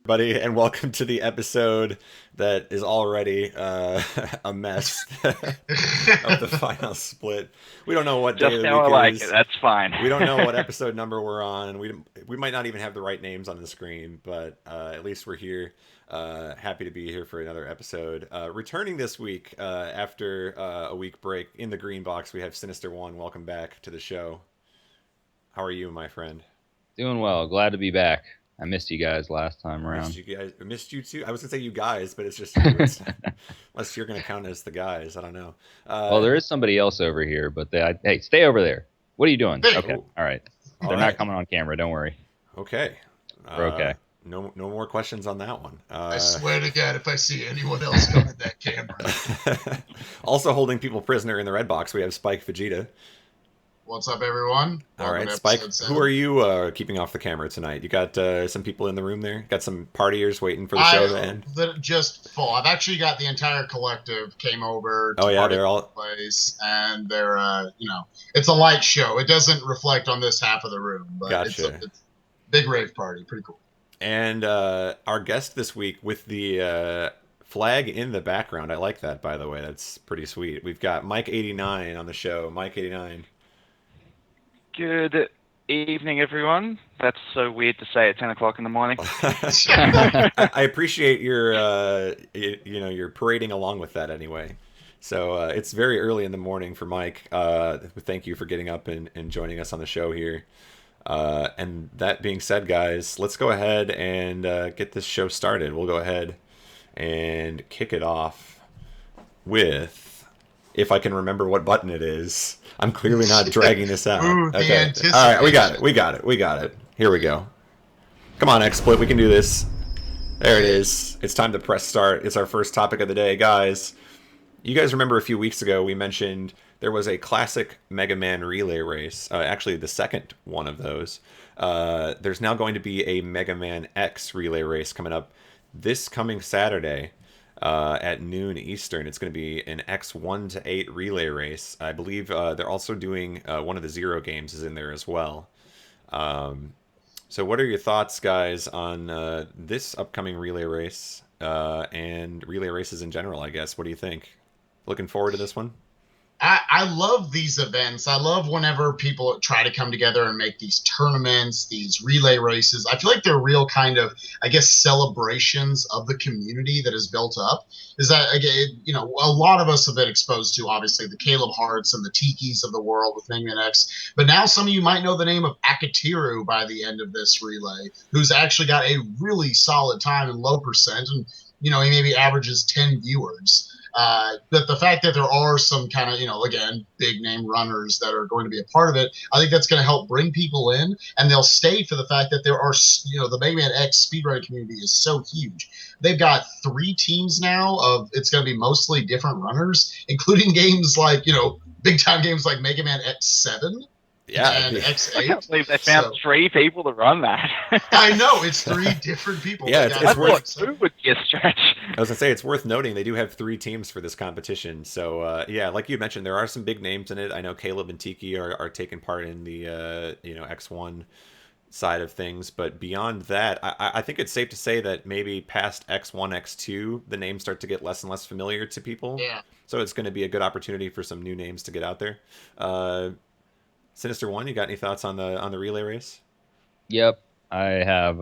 Buddy, and welcome to the episode that is already a mess of the final split. We don't know what day Just of the how week I it like it. is. That's fine. We don't know what episode number we're on. We might not even have the right names on the screen, but at least we're here. Happy to be here for another episode. Returning this week after a week break in the green box, we have Sinister One. Welcome back to the show. How are you, my friend? Doing well. Glad to be back. I missed you guys last time Missed around. you guys. Missed you too. I was gonna say you guys, but it's just you. It's unless you're gonna count as the guys. I don't know. Well, there is somebody else over here, but hey, stay over there. What are you doing? Hey. Okay. Oh, All right. all They're right. not coming on camera. Don't worry. Okay. We're okay. No more questions on that one. I swear to God, if I see anyone else come at that camera. Also holding people prisoner in the red box, we have Spike Vegeta. What's up, everyone? All right, Welcome to Spike. episode Who 7. are you keeping off the camera tonight? You got some people in the room there. Got some partiers waiting for the show to end. Just full. I've actually got the entire collective came over to Oh yeah, party they're at all. the place, and they're it's a light show. It doesn't reflect on this half of the room, but Gotcha. it's a big rave party. Pretty cool. And our guest this week with the flag in the background. I like that, by the way. That's pretty sweet. We've got Mike89 on the show. Mike89. Good evening, everyone. That's so weird to say at 10 o'clock in the morning. I appreciate your, you're parading along with that anyway. So it's very early in the morning for Mike. Thank you for getting up and joining us on the show here. And that being said, guys, let's go ahead and get this show started. We'll go ahead and kick it off with, if I can remember what button it is. I'm clearly not dragging this out. Ooh, the Okay. anticipation. All right, we got it. Here we go. Come on, XSplit, we can do this. There it is. It's time to press start. It's our first topic of the day, guys. You guys remember a few weeks ago we mentioned there was a classic Mega Man relay race. Actually, the second one of those. There's now going to be a Mega Man X relay race coming up this coming Saturday at noon Eastern. It's going to be an X1 to 8 relay race. I believe they're also doing one of the Zero games is in there as well. So what are your thoughts, guys, on this upcoming relay race and relay races in general, I guess? What do you think? Looking forward to this one? I love these events. I love whenever people try to come together and make these tournaments, these relay races. I feel like they're real kind of, I guess, celebrations of the community that is built up. Is that, again, a lot of us have been exposed to, obviously, the Caleb Harts and the Tikis of the world with Mega Man X. But now some of you might know the name of Akatiru by the end of this relay, who's actually got a really solid time and low percent. And, he maybe averages 10 viewers. But the fact that there are some kind of, again, big name runners that are going to be a part of it, I think that's going to help bring people in, and they'll stay for the fact that there are, the Mega Man X speedrunning community is so huge. They've got 3 teams now of, it's going to be mostly different runners, including games like, big time games like Mega Man X7. Yeah. And I X8. can't believe they found 3 people to run that. I know, it's 3 different people. Yeah, They it's got I worth- thought 2 would be a stretch. I was gonna say it's worth noting they do have 3 teams for this competition. So yeah, like you mentioned, there are some big names in it. I know Caleb and Tiki are taking part in the X1 side of things, but beyond that, I think it's safe to say that maybe past X1, X2, the names start to get less and less familiar to people. Yeah. So it's going to be a good opportunity for some new names to get out there. Sinister One, you got any thoughts on the relay race? Yep. I have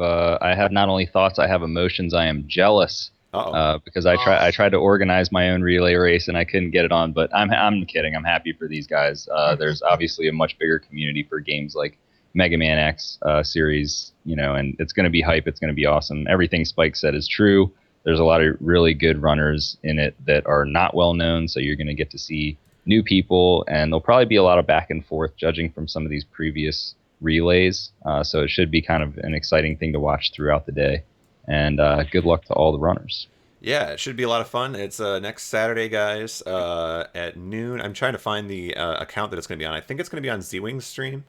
not only thoughts, I have emotions. I am jealous because I tried to organize my own relay race and I couldn't get it on. But I'm kidding. I'm happy for these guys. There's obviously a much bigger community for games like Mega Man X series, and it's going to be hype. It's going to be awesome. Everything Spike said is true. There's a lot of really good runners in it that are not well known, so you're going to get to see new people, and there'll probably be a lot of back and forth judging from some of these previous relays. So it should be kind of an exciting thing to watch throughout the day. And good luck to all the runners. Yeah, it should be a lot of fun. It's next Saturday, guys, at noon. I'm trying to find the account that it's going to be on. I think it's going to be on Z-Wing's stream,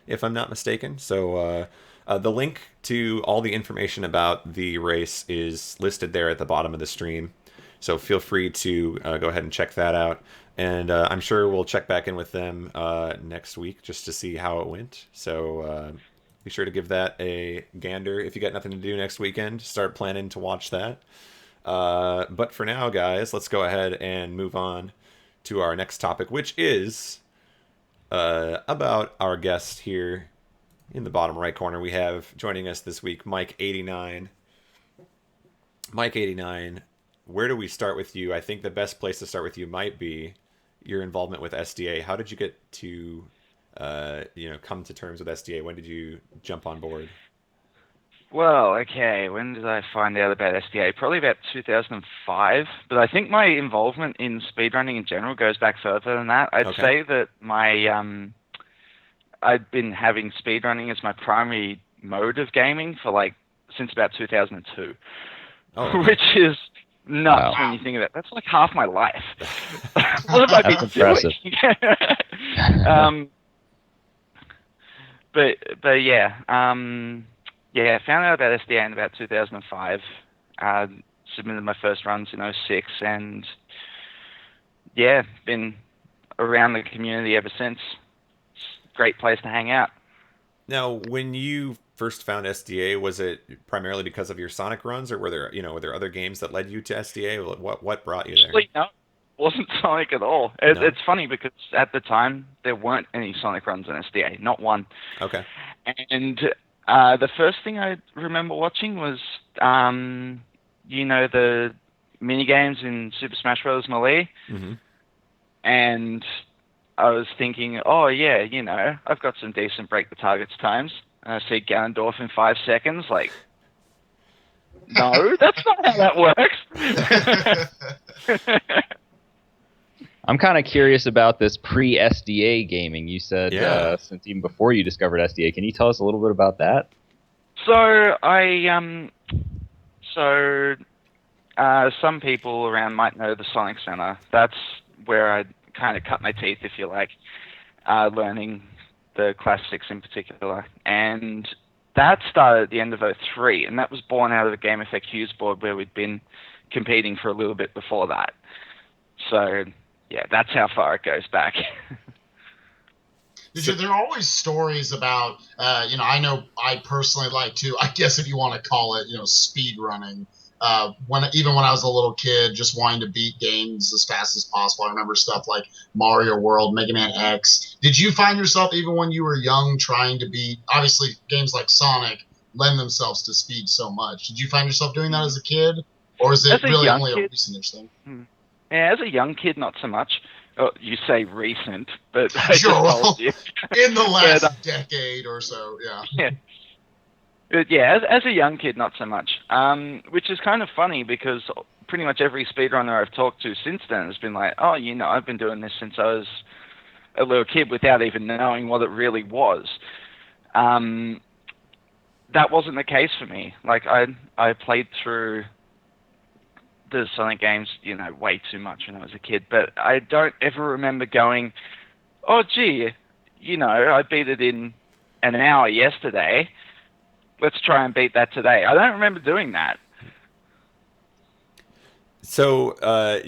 if I'm not mistaken. So the link to all the information about the race is listed there at the bottom of the stream. So feel free to go ahead and check that out. And I'm sure we'll check back in with them next week just to see how it went. So be sure to give that a gander if you got nothing to do next weekend. Start planning to watch that. But for now, guys, let's go ahead and move on to our next topic, which is about our guest here in the bottom right corner. We have joining us this week, Mike89. Mike89, where do we start with you? I think the best place to start with you might be your involvement with SDA. How did you get to, come to terms with SDA? When did you jump on board? Well, okay, when did I find out about SDA? Probably about 2005, but I think my involvement in speedrunning in general goes back further than that. I'd say that I'd been having speedrunning as my primary mode of gaming for since about 2002, which is nuts when you think of it. That's like half my life. What have I been impressive. doing? But yeah, I found out about SDA in about 2005. Submitted my first runs in 06, and been around the community ever since. Great place to hang out. Now, when you first found SDA, was it primarily because of your Sonic runs, or were there other games that led you to SDA? What brought you there? Actually, no, it wasn't Sonic at all. It's funny because at the time there weren't any Sonic runs in SDA, not one. Okay. And the first thing I remember watching was the mini games in Super Smash Bros. Melee, and I was thinking, I've got some decent break the targets times. And I see Ganondorf in 5 seconds. Like, no, that's not how that works. I'm kind of curious about this pre-SDA gaming. You said since even before you discovered SDA. Can you tell us a little bit about that? So some people around might know the Sonic Center. That's where I kind of cut my teeth, if you like, learning the classics in particular. And that started at the end of 03, and that was born out of the Game Effect Hughes board where we'd been competing for a little bit before that. So, yeah, that's how far it goes back. There are always stories about, I know I personally like to, I guess if you want to call it, speed running. When I was a little kid, just wanting to beat games as fast as possible. I remember stuff like Mario World, Mega Man X. Did you find yourself, even when you were young, trying to beat, obviously games like Sonic lend themselves to speed so much. Did you find yourself doing that as a kid? Or is it really only a recent thing? Yeah, as a young kid, not so much. Oh, you say recent, but I sure, just told you. In the last decade or so, yeah. But yeah, as a young kid, not so much. Which is kind of funny because pretty much every speedrunner I've talked to since then has been like, I've been doing this since I was a little kid without even knowing what it really was. That wasn't the case for me. Like, I played through the Sonic games, way too much when I was a kid, but I don't ever remember going, oh, gee, I beat it in an hour yesterday. Let's try and beat that today. I don't remember doing that. So,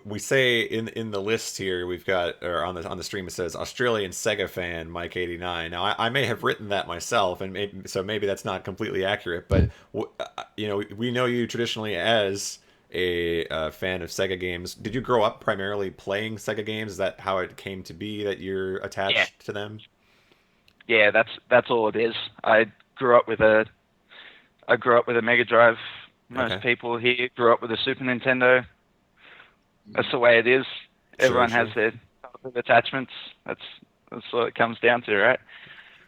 we say in the list here we've got, or on the stream it says Australian Sega fan Mike89. Now I may have written that myself, and maybe that's not completely accurate. But we know you traditionally as a fan of Sega games. Did you grow up primarily playing Sega games? Is that how it came to be that you're attached to them? Yeah, that's all it is. I grew up with a Mega Drive. Most people here grew up with a Super Nintendo. That's the way it is. Everyone has their attachments. That's what it comes down to, right?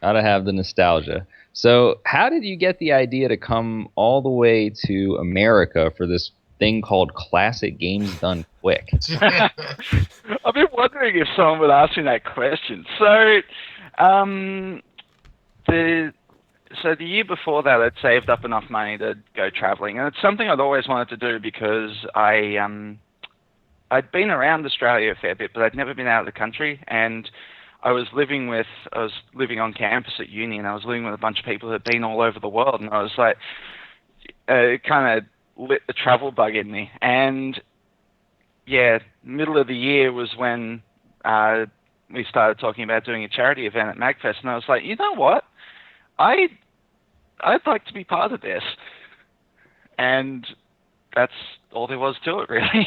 Gotta have the nostalgia. So how did you get the idea to come all the way to America for this thing called Classic Games Done Quick? I've been wondering if someone would ask me that question. So, the year before that, I'd saved up enough money to go traveling, and it's something I'd always wanted to do because I'd been around Australia a fair bit, but I'd never been out of the country. And I was living on campus at uni, and I was living with a bunch of people that had been all over the world, and I was like, it kind of lit the travel bug in me. And yeah, middle of the year was when we started talking about doing a charity event at MagFest, and I was like, you know what? I'd like to be part of this, and that's all there was to it, really.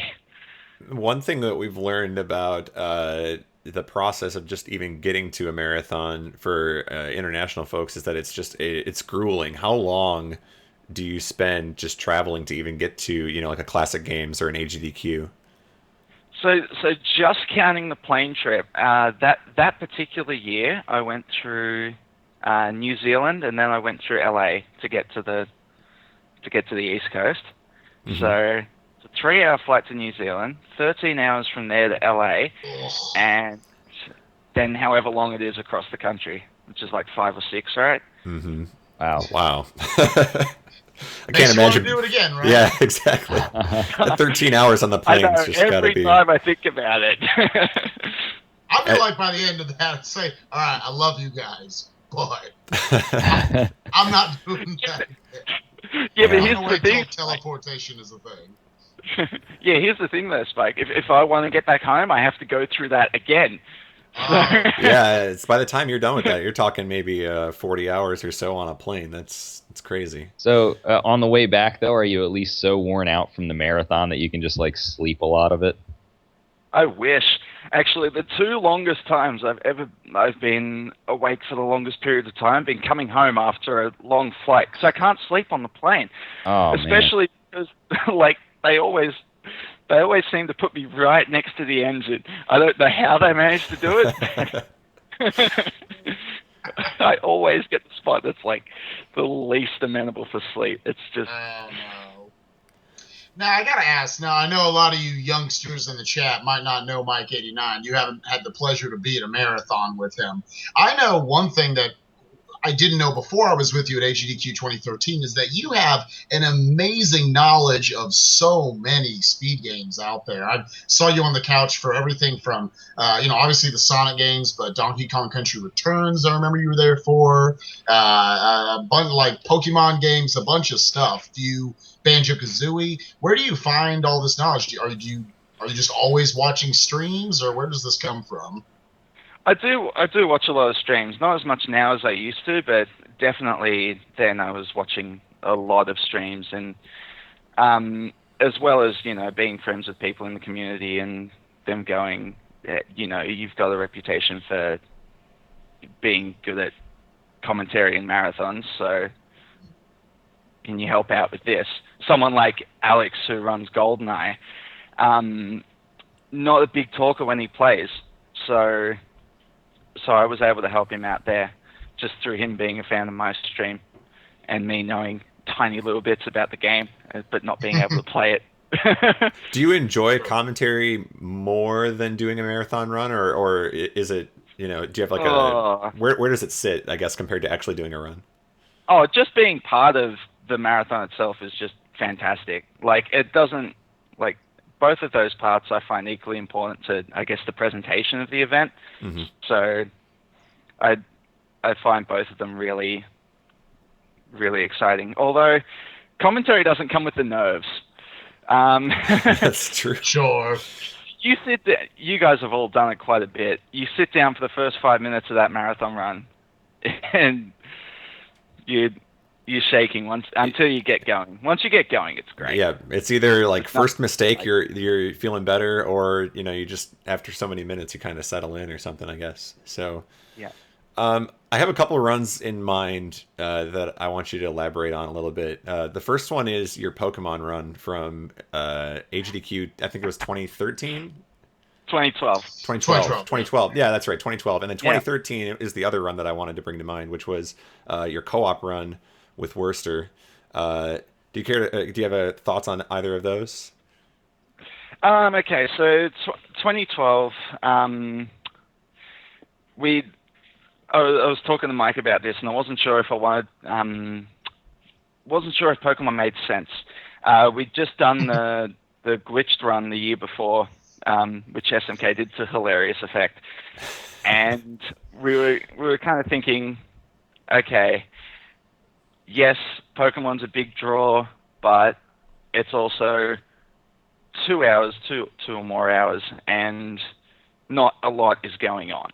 One thing that we've learned about the process of just even getting to a marathon for international folks is that it's grueling. How long do you spend just traveling to even get to, like a Classic Games or an AGDQ? So just counting the plane trip, that particular year, I went through New Zealand, and then I went through LA to get to the East Coast. Mm-hmm. So it's a 3-hour flight to New Zealand, 13 hours from there to LA, and then however long it is across the country, which is like 5 or 6, right? Mm-hmm. Wow. I can't imagine. Do it again, right? Yeah, exactly. 13 hours on the plane's just gotta be. Every time I think about it. I'll be like, by the end of that, say, all right, I love you guys, but I'm not doing that. Yeah, but here's the thing. Teleportation is a thing. Yeah, here's the thing though, Spike. If I want to get back home, I have to go through that again. Yeah, it's by the time you're done with that, you're talking maybe 40 hours or so on a plane. It's crazy. So on the way back, though, are you at least so worn out from the marathon that you can just like sleep a lot of it? I wish. Actually, the 2 longest times I've been awake for the longest periods of time, been coming home after a long flight, because I can't sleep on the plane. Oh, especially because like they always seem to put me right next to the engine. I don't know how they manage to do it. I always get the spot that's like the least amenable for sleep. It's just. Oh no. Now I gotta ask. Now I know a lot of you youngsters in the chat might not know Mike 89. You haven't had the pleasure to be at a marathon with him. I know one thing that I didn't know before I was with you at AGDQ 2013 is that you have an amazing knowledge of so many speed games out there. I saw you on the couch for everything from, obviously the Sonic games, but Donkey Kong Country Returns, I remember you were there for, a bunch like Pokemon games, a bunch of stuff. Banjo-Kazooie, where do you find all this knowledge? Are you just always watching streams, or where does this come from? I do watch a lot of streams, not as much now as I used to, but definitely then I was watching a lot of streams, and as well as being friends with people in the community and them going, you've got a reputation for being good at commentary in marathons, so can you help out with this? Someone like Alex, who runs GoldenEye, not a big talker when he plays, so I was able to help him out there just through him being a fan of my stream and me knowing tiny little bits about the game but not being able to play it. Do you enjoy commentary more than doing a marathon run, or is it, do you have like where does it sit, I guess, compared to actually doing a run? Oh, just being part of the marathon itself is just fantastic. Like, it doesn't, like, both of those parts I find equally important to, I guess, the presentation of the event. Mm-hmm. So I find both of them really, really exciting. Although commentary doesn't come with the nerves. That's true. Sure. You guys have all done it quite a bit. You sit down for the first 5 minutes of that marathon run, and you're shaking until you get going. Once you get going, it's great. Yeah, it's either like first mistake, you're feeling better, or you just after so many minutes you kind of settle in or something, I guess. So yeah. I have a couple of runs in mind that I want you to elaborate on a little bit. The first one is your Pokemon run from HDQ. I think it was 2013. 2012. Yeah, that's right, 2012. And then 2013 is the other run that I wanted to bring to mind, which was your co-op run with Worcester. Do you have thoughts on either of those? Okay, so 2012. I was talking to Mike about this, and I wasn't sure if wasn't sure if Pokemon made sense. We'd just done the glitched run the year before, which SMK did to hilarious effect, and we were kind of thinking, okay, yes, Pokemon's a big draw, but it's also 2 hours, two or more hours, and not a lot is going on.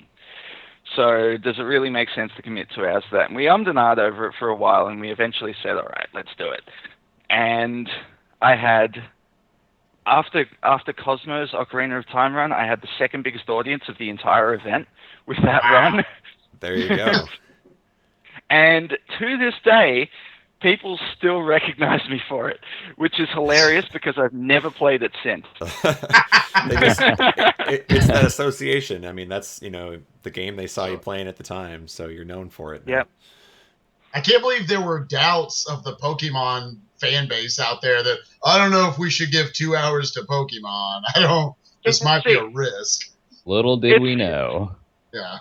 So does it really make sense to commit 2 hours to that? And we ummed and ahed over it for a while, and we eventually said, all right, let's do it. And I had, after Cosmo's Ocarina of Time run, I had the second biggest audience of the entire event with that run. There you go. And to this day, people still recognize me for it, which is hilarious because I've never played it since. It's that association. I mean, that's, the game they saw you playing at the time, so you're known for it now. Yep. I can't believe there were doubts of the Pokemon fan base out there that, I don't know if we should give 2 hours to Pokemon. This might be a risk. Little did we know. Yeah.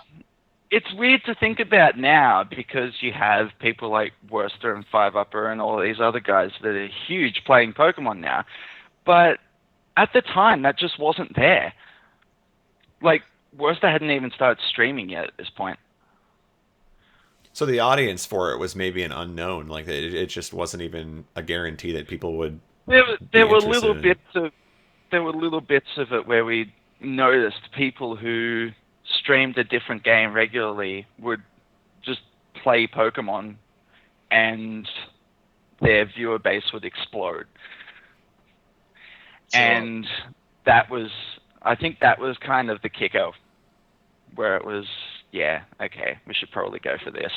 It's weird to think about now because you have people like Worcester and 5-Upper and all these other guys that are huge playing Pokemon now. But at the time, that just wasn't there. Like, Worcester hadn't even started streaming yet at this point. So the audience for it was maybe an unknown. Like, it just wasn't even a guarantee that people would. There were little bits of it where we noticed people who streamed a different game regularly would just play Pokemon and their viewer base would explode. Sure. And I think that was kind of the kicker where it was, yeah, okay, we should probably go for this.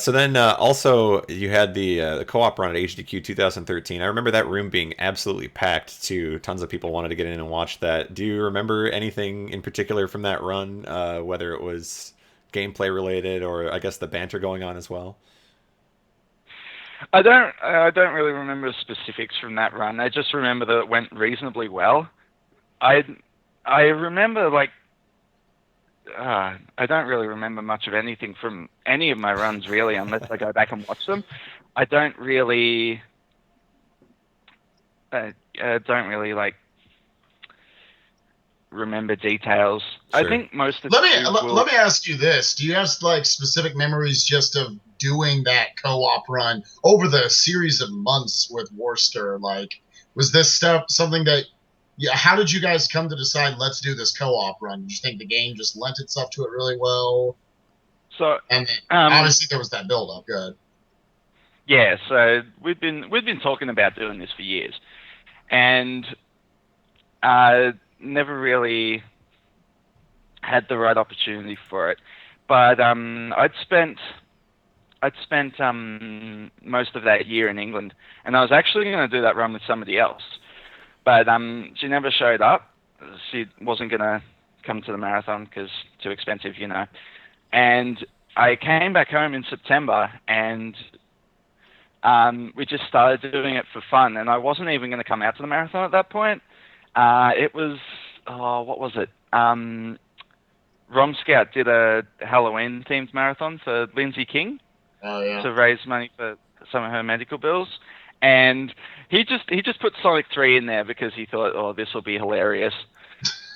So then also you had the co-op run at HDQ 2013. I remember that room being absolutely packed too. Tons of people wanted to get in and watch that. Do you remember anything in particular from that run, whether it was gameplay related or I guess the banter going on as well? I don't really remember specifics from that run. I just remember that it went reasonably well. I remember I don't really remember much of anything from any of my runs, really, unless I go back and watch them. I don't really remember details. Sure. I think most of let me ask you this: do you have specific memories just of doing that co-op run over the series of months with Worcester? Like, was this stuff something that? Yeah, how did you guys come to decide let's do this co-op run? Did you think the game just lent itself to it really well? So, and then, obviously there was that build-up. Good. Yeah, so we've been talking about doing this for years, and never really had the right opportunity for it. But I'd spent most of that year in England, and I was actually going to do that run with somebody else. But she never showed up. She wasn't going to come to the marathon because too expensive, And I came back home in September, and we just started doing it for fun. And I wasn't even going to come out to the marathon at that point. It was, what was it? Rom Scout did a Halloween-themed marathon for Lindsay King to raise money for some of her medical bills. And he just put Sonic 3 in there because he thought, this will be hilarious.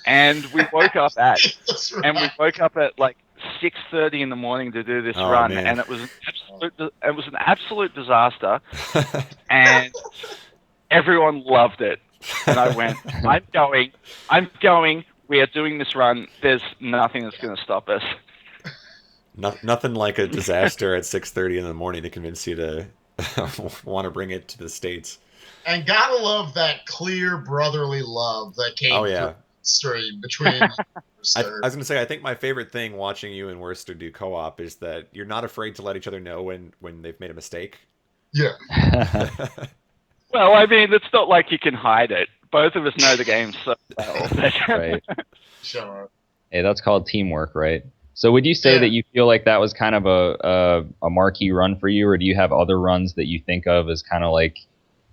And we woke up at 6:30 in the morning to do this run, man. And it was an absolute disaster. And everyone loved it. And I went, I'm going. We are doing this run. There's nothing that's going to stop us. Nothing like a disaster at 6:30 in the morning to convince you to want to bring it to the States. And gotta love that clear brotherly love that came through stream between I was gonna say, I think my favorite thing watching you and Worcester do co-op is that you're not afraid to let each other know when they've made a mistake. Yeah. Well, I mean, it's not like you can hide it. Both of us know the game so well. Right. Sure. Hey, that's called teamwork, right? So would you say that you feel like that was kind of a marquee run for you, or do you have other runs that you think of as kind of like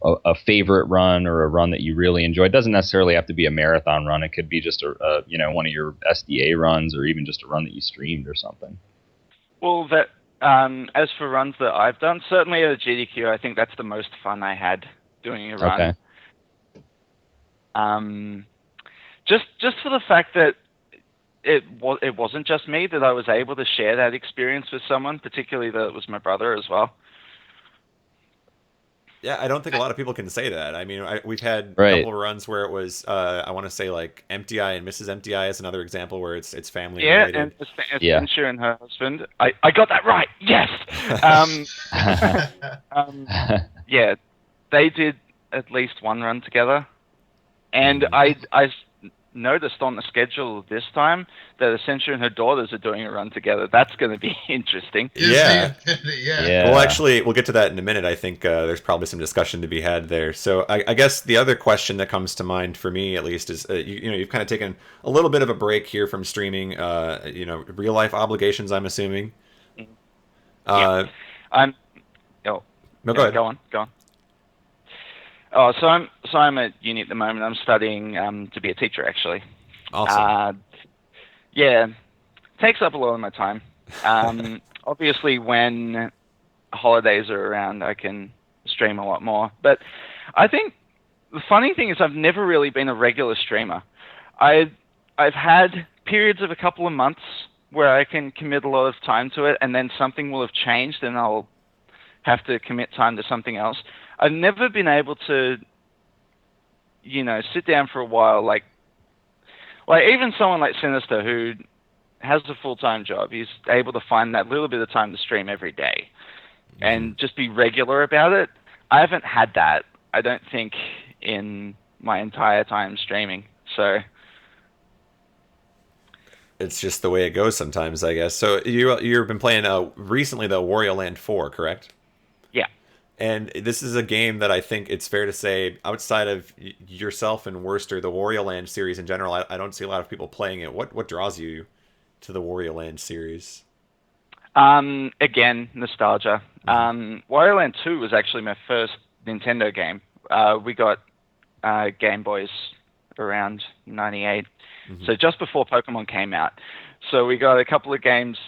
a favorite run or a run that you really enjoy? It doesn't necessarily have to be a marathon run. It could be just one of your SDA runs, or even just a run that you streamed or something. Well, as for runs that I've done, certainly at a GDQ, I think that's the most fun I had doing a run. Okay. Just for the fact that it wasn't just me, that I was able to share that experience with someone, particularly that it was my brother as well. Yeah, I don't think a lot of people can say that. I mean, we've had a Right. couple of runs where it was, I want to say like Empty Eye and Mrs. Empty Eye is another example where it's family Yeah, and related. Yeah. Essentia and her husband. I got that right. Yes. Um, yeah, they did at least one run together, and I noticed on the schedule this time that Essentia and her daughters are doing a run together. That's going to be interesting. Yeah. Yeah. Well, actually, we'll get to that in a minute. I think there's probably some discussion to be had there. So I guess the other question that comes to mind for me, at least, is you've kind of taken a little bit of a break here from streaming. Real life obligations. I'm assuming. Yeah. I'm. Oh, No, go ahead. Go on. Oh, so I'm at uni at the moment. I'm studying to be a teacher, actually. Awesome. Yeah, takes up a lot of my time. Obviously, when holidays are around, I can stream a lot more. But I think the funny thing is I've never really been a regular streamer. I've had periods of a couple of months where I can commit a lot of time to it, and then something will have changed, and I'll have to commit time to something else. I've never been able to, sit down for a while, like even someone like Sinister who has a full-time job. He's able to find that little bit of time to stream every day and just be regular about it. I haven't had that, I don't think, in my entire time streaming. So it's just the way it goes sometimes, I guess. So you've been playing recently the Wario Land 4, correct? yeah. And this is a game that I think it's fair to say, outside of yourself and Worcester, the Wario Land series in general, I don't see a lot of people playing it. What draws you to the Wario Land series? Again, nostalgia. Wario Land 2 was actually my first Nintendo game. We got Game Boys around 98, so just before Pokemon came out. So we got a couple of games,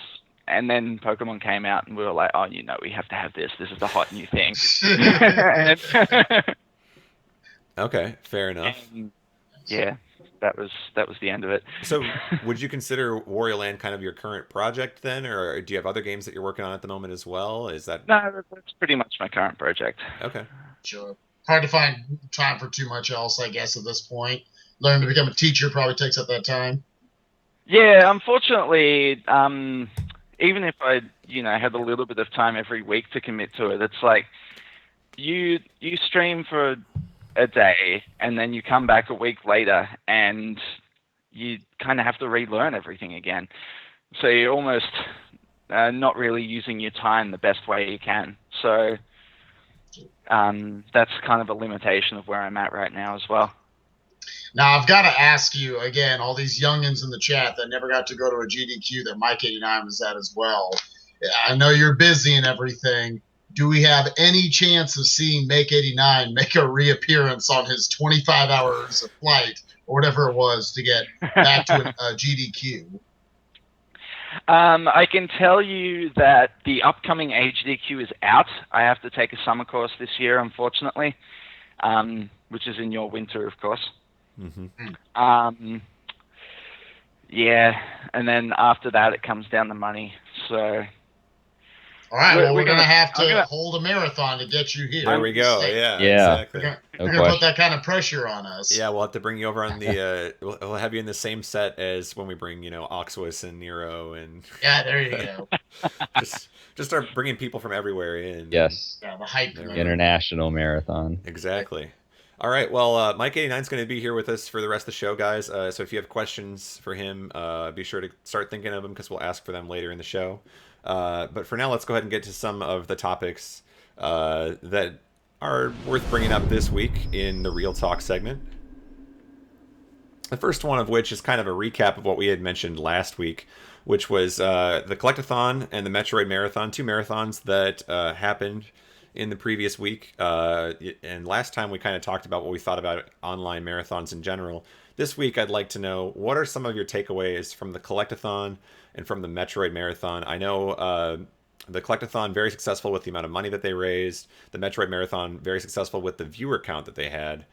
and then Pokemon came out, and we were like, oh, we have to have this. This is the hot new thing. Okay, fair enough. And, yeah, that was the end of it. So would you consider Wario Land kind of your current project then, or do you have other games that you're working on at the moment as well? Is that... No, that's pretty much my current project. Okay. Sure. Hard to find time for too much else, I guess, at this point. Learning to become a teacher probably takes up that time. Yeah, unfortunately, even if I, had a little bit of time every week to commit to it, it's like you stream for a day and then you come back a week later and you kind of have to relearn everything again. So you're almost not really using your time the best way you can. So that's kind of a limitation of where I'm at right now as well. Now, I've got to ask you, again, all these youngins in the chat that never got to go to a GDQ that Mike89 was at as well. I know you're busy and everything. Do we have any chance of seeing Make89 make a reappearance on his 25 hours of flight or whatever it was to get back to a GDQ? I can tell you that the upcoming HDQ is out. I have to take a summer course this year, unfortunately, which is in your winter, of course. Yeah, and then after that, it comes down to money. So, all right, well, we're gonna have to hold a marathon to get you here. There we go. Yeah, exactly. We're gonna put that kind of pressure on us. Yeah, we'll have to bring you over on the. We'll have you in the same set as when we bring, Oxwis and Nero and. Yeah, there you go. just start bringing people from everywhere in. Yes. Yeah, the hype. International marathon. Exactly. All right. Well, Mike89 is going to be here with us for the rest of the show, guys. So if you have questions for him, be sure to start thinking of them because we'll ask for them later in the show. But for now, let's go ahead and get to some of the topics that are worth bringing up this week in the Real Talk segment. The first one of which is kind of a recap of what we had mentioned last week, which was the Collectathon and the Metroid Marathon, 2 marathons that happened in the previous week. And last time we kind of talked about what we thought about online marathons in general. This week, I'd like to know, what are some of your takeaways from the Collectathon and from the Metroid Marathon? I know the Collectathon, very successful with the amount of money that they raised. The Metroid Marathon, very successful with the viewer count that they had.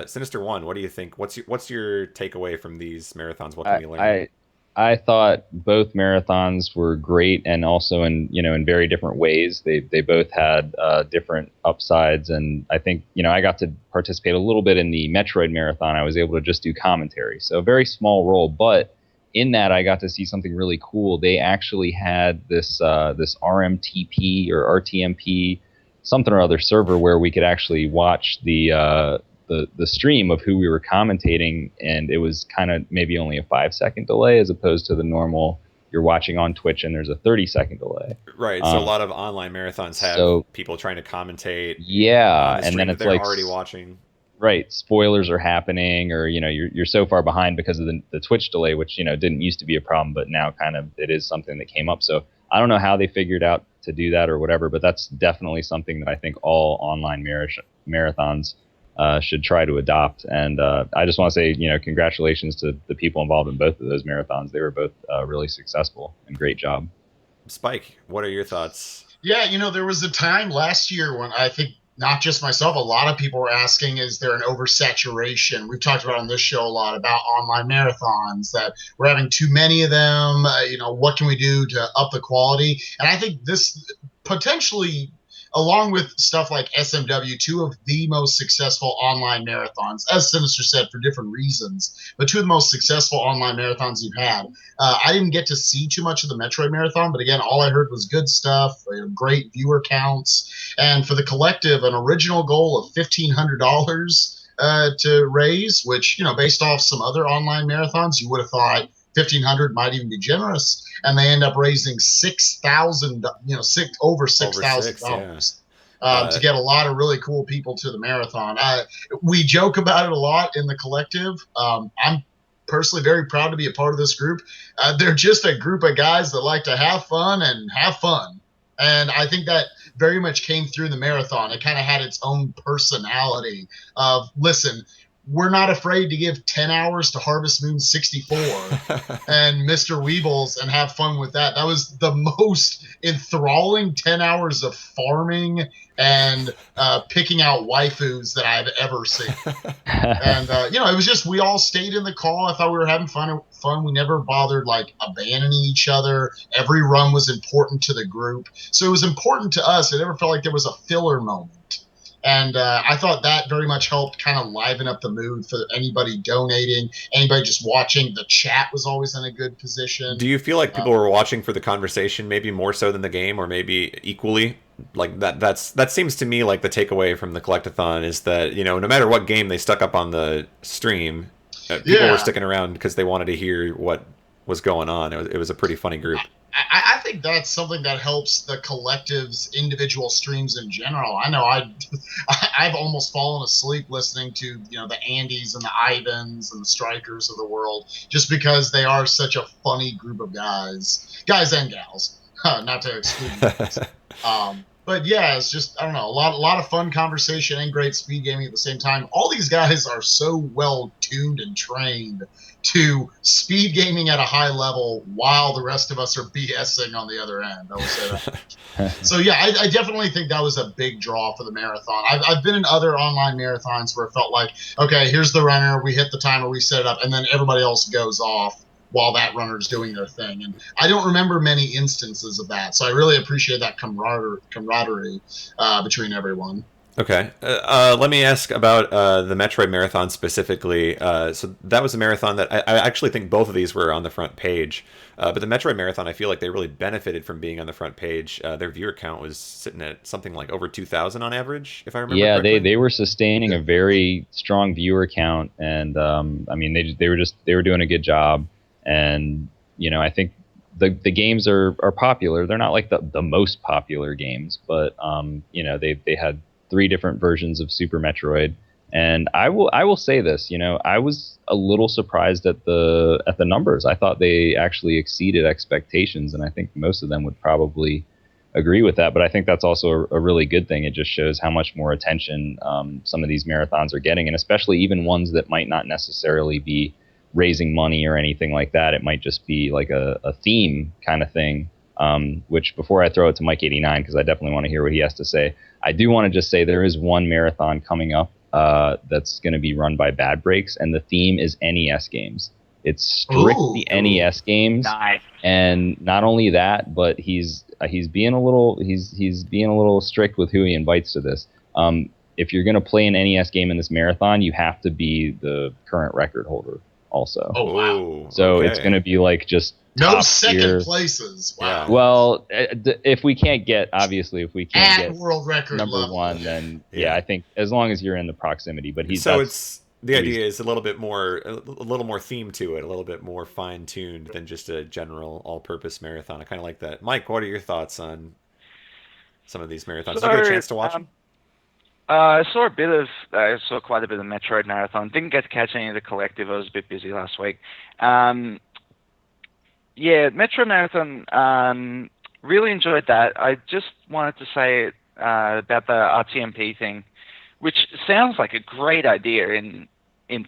Sinister One, what do you think? What's your takeaway from these marathons? What can we learn? I thought both marathons were great, and also in very different ways. They both had different upsides, and I think I got to participate a little bit in the Metroid marathon. I was able to just do commentary, so a very small role, but in that I got to see something really cool. They actually had this RMTP or RTMP something or other server where we could actually watch the stream of who we were commentating, and it was kind of maybe only a 5-second delay as opposed to the normal you're watching on Twitch and there's a 30-second delay. Right. So a lot of online marathons have people trying to commentate. Yeah, on the and then that it's they're like already watching. Right, spoilers are happening, or you're so far behind because of the Twitch delay, which didn't used to be a problem, but now kind of it is something that came up. So I don't know how they figured out to do that or whatever, but that's definitely something that I think all online marathons should try to adopt. And I just want to say, congratulations to the people involved in both of those marathons. They were both really successful and great job. Spike, what are your thoughts? Yeah, there was a time last year when I think not just myself, a lot of people were asking, is there an oversaturation? We've talked about on this show a lot about online marathons, that we're having too many of them. What can we do to up the quality? And I think this potentially, along with stuff like SMW, two of the most successful online marathons, as Sinister said, for different reasons, but two of the most successful online marathons you've had. I didn't get to see too much of the Metroid Marathon, but again, all I heard was good stuff, great viewer counts. And for the collective, an original goal of $1,500 to raise, which, based off some other online marathons, you would have thought 1,500 might even be generous, and they end up raising $6,000, over $6,000 to get a lot of really cool people to the marathon. We joke about it a lot in the collective. I'm personally very proud to be a part of this group. They're just a group of guys that like to have fun, and I think that very much came through the marathon. It kind of had its own personality of, listen, we're not afraid to give 10 hours to Harvest Moon 64 and Mr. Weebles and have fun with that. That was the most enthralling 10 hours of farming and picking out waifus that I've ever seen. And, it was just, we all stayed in the call. I thought we were having fun. We never bothered abandoning each other. Every run was important to the group. So it was important to us. It never felt like there was a filler moment. And I thought that very much helped kind of liven up the mood for anybody donating, anybody just watching. The chat was always in a good position. Do you feel like people were watching for the conversation, maybe more so than the game, or maybe equally? Like that seems to me like the takeaway from the collectathon is that, no matter what game they stuck up on the stream, people were sticking around because they wanted to hear what was going on. It was a pretty funny group. I think that's something that helps the collective's individual streams in general. I know I've almost fallen asleep listening to the Andys and the Ivans and the Strikers of the world, just because they are such a funny group of guys and gals, not to exclude guys. But yeah, it's just, I don't know, a lot of fun conversation and great speed gaming at the same time. All these guys are so well tuned and trained to speed gaming at a high level while the rest of us are BSing on the other end. I will say that. So yeah, I definitely think that was a big draw for the marathon. I've been in other online marathons where it felt like, okay, here's the runner, we hit the timer, we set it up, and then everybody else goes off while that runner's doing their thing. And I don't remember many instances of that. So I really appreciate that camaraderie between everyone. Okay. Let me ask about the Metroid Marathon specifically. So that was a marathon that I actually think both of these were on the front page. But the Metroid Marathon, I feel like they really benefited from being on the front page. Their viewer count was sitting at something like over 2,000 on average, if I remember correctly. Yeah, they were sustaining a very strong viewer count. And, they were doing a good job. And, I think the games are popular. They're not like the most popular games, but, they had 3 different versions of Super Metroid. And I will say this, I was a little surprised at the numbers. I thought they actually exceeded expectations, and I think most of them would probably agree with that. But I think that's also a really good thing. It just shows how much more attention some of these marathons are getting, and especially even ones that might not necessarily be raising money or anything like that. It might just be like a theme kind of thing. Which, before I throw it to Mike 89, because I definitely want to hear what he has to say, I do want to just say there is one marathon coming up that's going to be run by Bad Breaks, and the theme is NES games. It's strictly NES games. Nice. And not only that, but he's being a little strict with who he invites to this. If you're going to play an NES game in this marathon, you have to be the current record holder also. Oh, wow. So it's going to be like just no top second tier. places. Wow. Yeah. Well, if we can't get world record number level. one, then I think as long as you're in the proximity. But the idea is a little more theme to it, a little bit more fine tuned than just a general all-purpose marathon. I kind of like that. Mike, what are your thoughts on some of these marathons? Did you get a chance to watch them? I saw quite a bit of Metroid Marathon. Didn't get to catch any of the collective. I was a bit busy last week. Metroid Marathon. Really enjoyed that. I just wanted to say about the RTMP thing, which sounds like a great idea in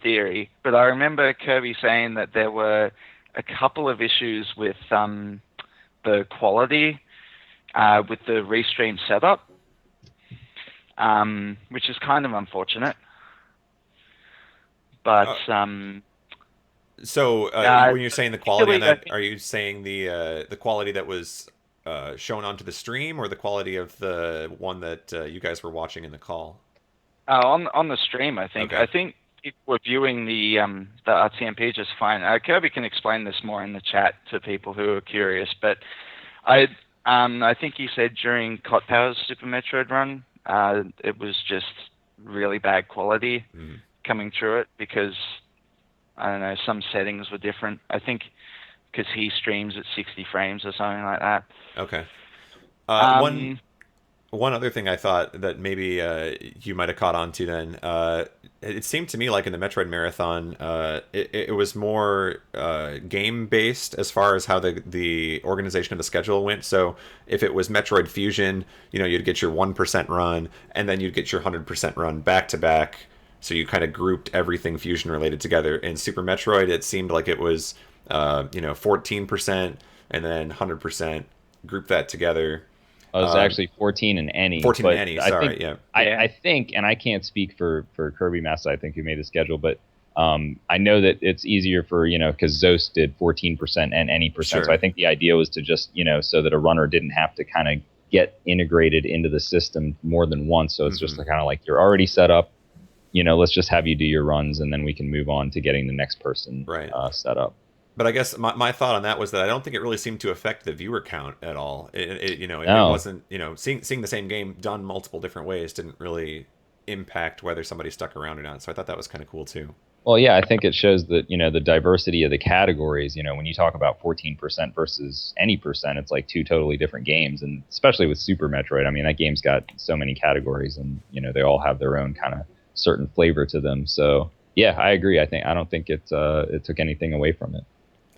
theory, but I remember Kirby saying that there were a couple of issues with the quality with the restream setup. Which is kind of unfortunate. But so when you're saying the quality on that, are you saying the quality that was shown onto the stream, or the quality of the one that you guys were watching in the call? On the stream, I think. Okay. I think people were viewing the RTMP just fine. Kirby can explain this more in the chat to people who are curious, but I think he said during Cot Power's Super Metroid run, it was just really bad quality coming through it because, I don't know, some settings were different. I think because he streams at 60 frames or something like that. Okay. One other thing I thought that maybe you might have caught on to then, it seemed to me like in the Metroid Marathon, it was more game-based as far as how the organization of the schedule went. So if it was Metroid Fusion, you'd get your 1% run, and then you'd get your 100% run back-to-back. So you kind of grouped everything Fusion-related together. In Super Metroid, it seemed like it was 14% and then 100%, group that together. It was actually 14 in any. 14 in any, sorry, yeah. I think, and I can't speak for Kirby Master, I think, who made the schedule, but I know that it's easier for, because Zos did 14% and any percent. Sure. So I think the idea was to just, so that a runner didn't have to kind of get integrated into the system more than once. So it's just kind of like you're already set up, let's just have you do your runs, and then we can move on to getting the next person set up. But I guess my thought on that was that I don't think it really seemed to affect the viewer count at all. It wasn't, seeing the same game done multiple different ways didn't really impact whether somebody stuck around or not. So I thought that was kind of cool too. Well, yeah, I think it shows that, the diversity of the categories. When you talk about 14% versus any percent, it's like two totally different games. And especially with Super Metroid, I mean, that game's got so many categories, and, they all have their own kind of certain flavor to them. So yeah, I agree. I don't think it took anything away from it.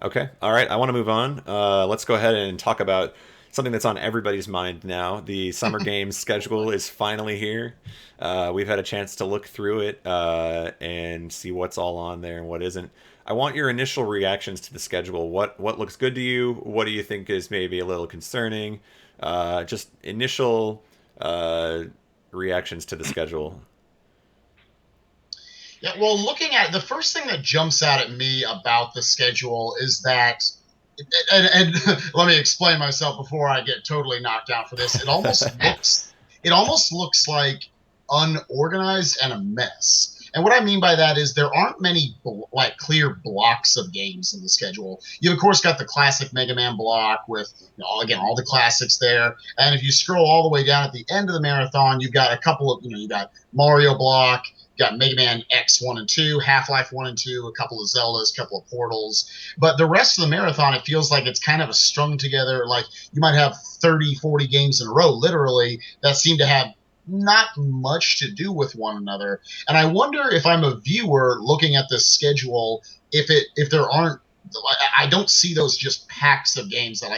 Okay. All right. I want to move on. Let's go ahead and talk about something that's on everybody's mind now. The Summer Games schedule is finally here. We've had a chance to look through it and see what's all on there and what isn't. I want your initial reactions to the schedule. What looks good to you? What do you think is maybe a little concerning? Just initial reactions to the schedule. Yeah, well, looking at the first thing that jumps out at me about the schedule is that, and let me explain myself before I get totally knocked out for this. It almost looks like unorganized and a mess. And what I mean by that is there aren't many clear blocks of games in the schedule. You of course got the classic Mega Man block with again all the classics there. And if you scroll all the way down at the end of the marathon, you've got a couple of you got Mario block. You got Mega Man X 1 and 2, Half-Life 1 and 2, a couple of Zeldas, a couple of Portals. But the rest of the marathon, it feels like it's kind of a strung together, like you might have 30, 40 games in a row, literally, that seem to have not much to do with one another. And I wonder if I'm a viewer looking at this schedule, if there aren't, I don't see those just packs of games that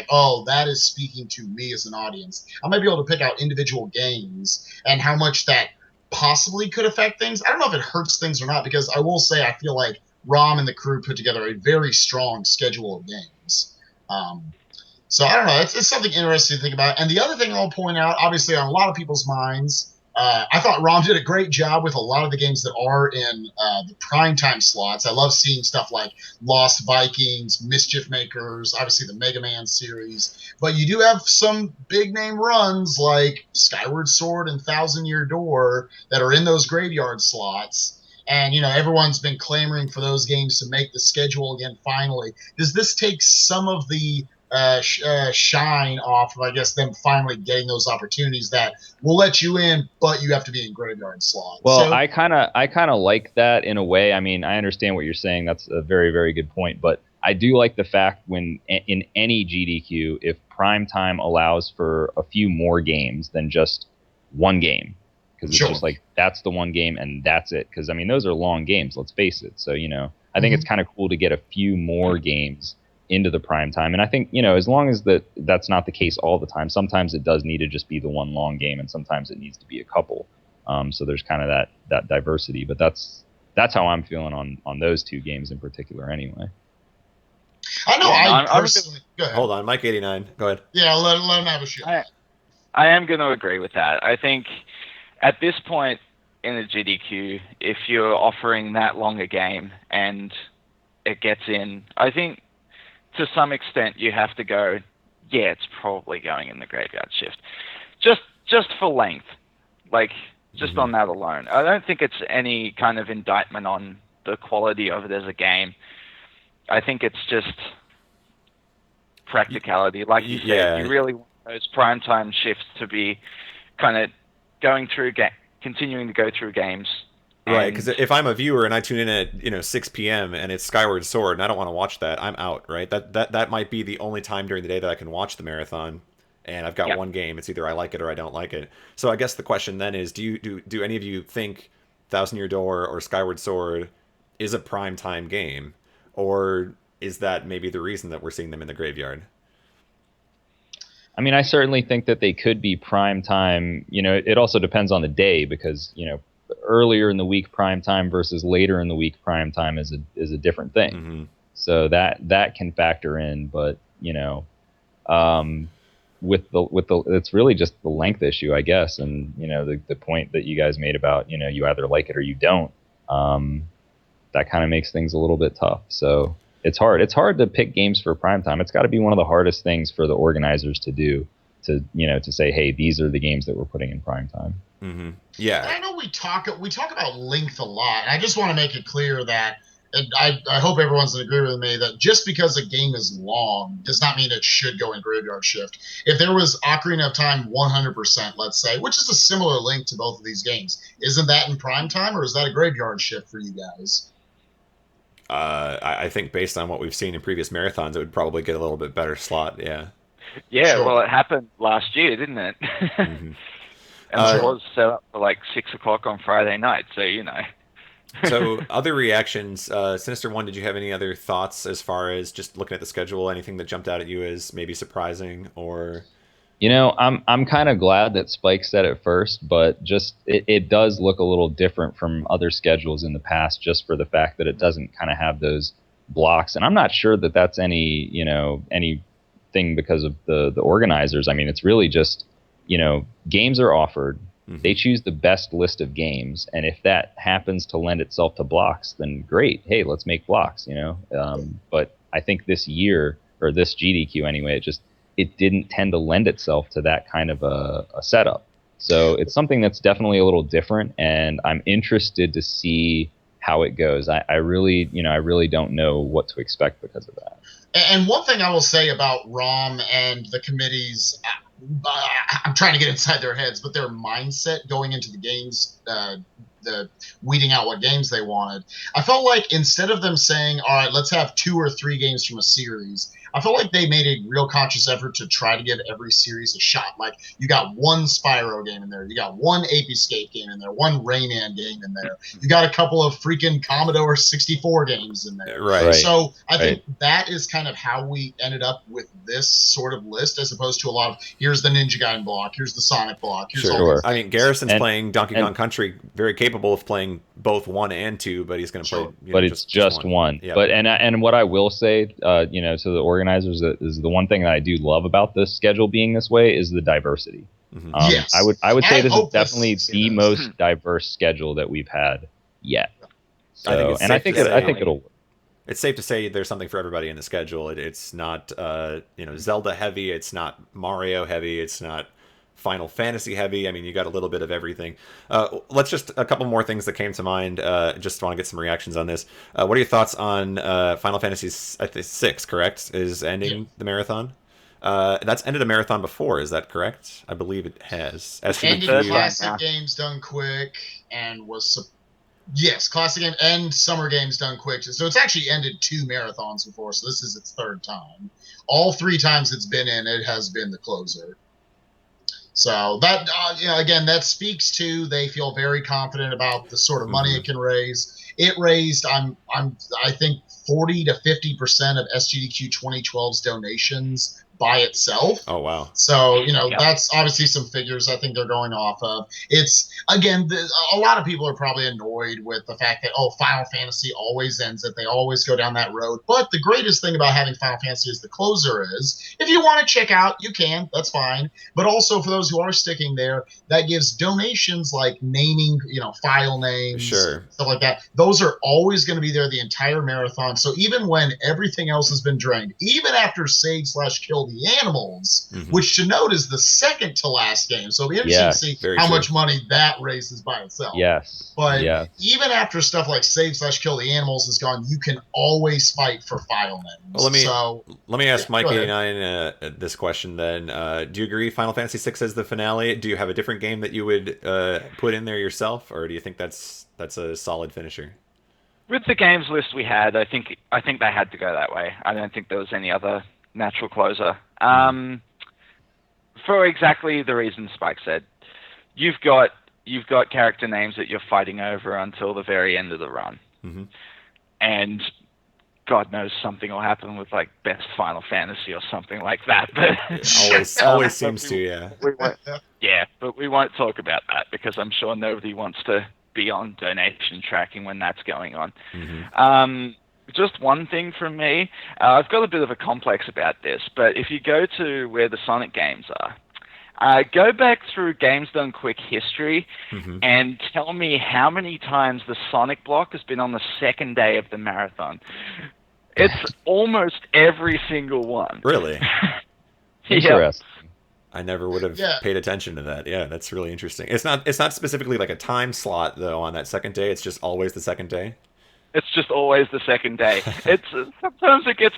that is speaking to me as an audience. I might be able to pick out individual games and how much that possibly could affect things. I don't know if it hurts things or not, because I will say I feel like Rom and the crew put together a very strong schedule of games. So I don't know. It's something interesting to think about. And the other thing I'll point out, obviously on a lot of people's minds, I thought Rom did a great job with a lot of the games that are in the primetime slots. I love seeing stuff like Lost Vikings, Mischief Makers, obviously the Mega Man series. But you do have some big name runs like Skyward Sword and Thousand Year Door that are in those graveyard slots. And, everyone's been clamoring for those games to make the schedule again finally. Does this take some of the shine off of, I guess, them finally getting those opportunities that will let you in, but you have to be in graveyard slots? Well, so, I kind of like that in a way. I mean, I understand what you're saying. That's a very, very good point. But I do like the fact when in any GDQ, if prime time allows for a few more games than just one game, because it's just like that's the one game and that's it. Because I mean, those are long games. Let's face it. So I think it's kind of cool to get a few more games into the prime time. And I think, as long as that's not the case all the time, sometimes it does need to just be the one long game and sometimes it needs to be a couple. So there's kind of that diversity, but that's how I'm feeling on those two games in particular anyway. I know I personally... Go ahead. Hold on, Mike 89. Go ahead. Yeah, let him have a shot. I am going to agree with that. I think at this point in the GDQ, if you're offering that long a game and it gets in, I think to some extent you have to go, yeah, it's probably going in the graveyard shift. Just for length. Like, just on that alone. I don't think it's any kind of indictment on the quality of it as a game. I think it's just practicality. Like you said, you really want those primetime shifts to be kind of continuing to go through games. Right, because if I'm a viewer and I tune in at 6 p.m. and it's Skyward Sword and I don't want to watch that, I'm out. Right, that might be the only time during the day that I can watch the marathon, and I've got one game. It's either I like it or I don't like it. So I guess the question then is, do any of you think Thousand Year Door or Skyward Sword is a primetime game, or is that maybe the reason that we're seeing them in the graveyard? I mean, I certainly think that they could be prime time. It also depends on the day because, earlier in the week prime time versus later in the week prime time is a different thing. Mm-hmm. So that can factor in, but with the it's really just the length issue, I guess. And the point that you guys made about you either like it or you don't, that kind of makes things a little bit tough. So it's hard to pick games for prime time. It's got to be one of the hardest things for the organizers to do, to say, hey, these are the games that we're putting in prime time. Mm-hmm. Yeah, I know we talk about length a lot. I just want to make it clear that, and I hope everyone's in agreement with me, that just because a game is long does not mean it should go in graveyard shift. If there was Ocarina of Time 100%, let's say, which is a similar length to both of these games, isn't that in prime time or is that a graveyard shift for you guys? I think based on what we've seen in previous marathons, it would probably get a little bit better slot. Yeah. Yeah, sure. Well, it happened last year, didn't it? Mm-hmm. And it was set up for like 6 o'clock on Friday night, so So other reactions, Sinister One, did you have any other thoughts as far as just looking at the schedule? Anything that jumped out at you as maybe surprising or? I'm kind of glad that Spike said it first, but just it does look a little different from other schedules in the past, just for the fact that it doesn't kind of have those blocks. And I'm not sure that that's anything because of the organizers. I mean, it's really just, games are offered. Mm-hmm. They choose the best list of games, and if that happens to lend itself to blocks, then great. Hey, let's make blocks. But I think this year, or this GDQ anyway, it didn't tend to lend itself to that kind of a setup. So it's something that's definitely a little different, and I'm interested to see how it goes. I really don't know what to expect because of that. And one thing I will say about ROM and the committees, I'm trying to get inside their heads, but their mindset going into the games, the weeding out what games they wanted, I felt like instead of them saying, all right, let's have 2 or 3 games from a series, I felt like they made a real conscious effort to try to give every series a shot. Like, you got one Spyro game in there, you got one Ape Escape game in there, one Rayman game in there, you got a couple of freaking Commodore 64 games in there. Right. So I think that is kind of how we ended up with this sort of list, as opposed to a lot of, here's the Ninja Gaiden block, here's the Sonic block, here's all these. I mean, Garrison's playing Donkey Kong Country, very capable of playing both 1 and 2, but he's going to play. But it's just one. Yeah. But and what I will say, to the organizers, is the one thing that I do love about this schedule being this way is the diversity. Mm-hmm. Yes. I would say this is hope definitely this the most diverse schedule that we've had yet. So, I think I think it'll work. It's safe to say there's something for everybody in the schedule. It's not Zelda heavy. It's not Mario heavy. It's not Final Fantasy heavy. I mean, you got a little bit of everything. Let's just a couple more things that came to mind. Just want to get some reactions on this. What are your thoughts on Final Fantasy VI? Correct, is ending the marathon. That's ended a marathon before. Is that correct? I believe it has. Ended classic games done quick and was. Yes, classic game and summer games done quick. So it's actually ended 2 marathons before. So this is its 3rd time. All 3 times it's been in, it has been the closer. So that again, that speaks to they feel very confident about the sort of money it can raise. It raised I think 40 to 50% of SGDQ 2012's donations by itself. Oh wow! So that's obviously some figures I think they're going off of. It's again, a lot of people are probably annoyed with the fact that Final Fantasy always ends it. They always go down that road. But the greatest thing about having Final Fantasy as the closer is, if you want to check out, you can. That's fine. But also for those who are sticking there, that gives donations like naming, file names, sure, stuff like that. Those are always going to be there the entire marathon. So even when everything else has been drained, even after save/kill the animals, which to note is the second to last game. So it'll be interesting to see how much money that raises by itself. Yes. But even after stuff like save/kill the animals is gone, you can always fight for file names. Well, let me ask Mike 89 this question then. Do you agree Final Fantasy VI is the finale? Do you have a different game that you would put in there yourself, or do you think that's a solid finisher? With the games list we had, I think they had to go that way. I don't think there was any other natural closer. For exactly the reason Spike said, you've got character names that you're fighting over until the very end of the run, and God knows something will happen with like best Final Fantasy or something like that. But always seems to, but we won't talk about that because I'm sure nobody wants to be on donation tracking when that's going on. Just one thing from me, I've got a bit of a complex about this, but if you go to where the Sonic games are, go back through Games Done Quick history and tell me how many times the Sonic block has been on the second day of the marathon. It's almost every single one. Really? Interesting. I never would have paid attention to that. Yeah, that's really interesting. It's not specifically like a time slot though on that second day. It's just always the second day. It's just always the second day. It's sometimes it gets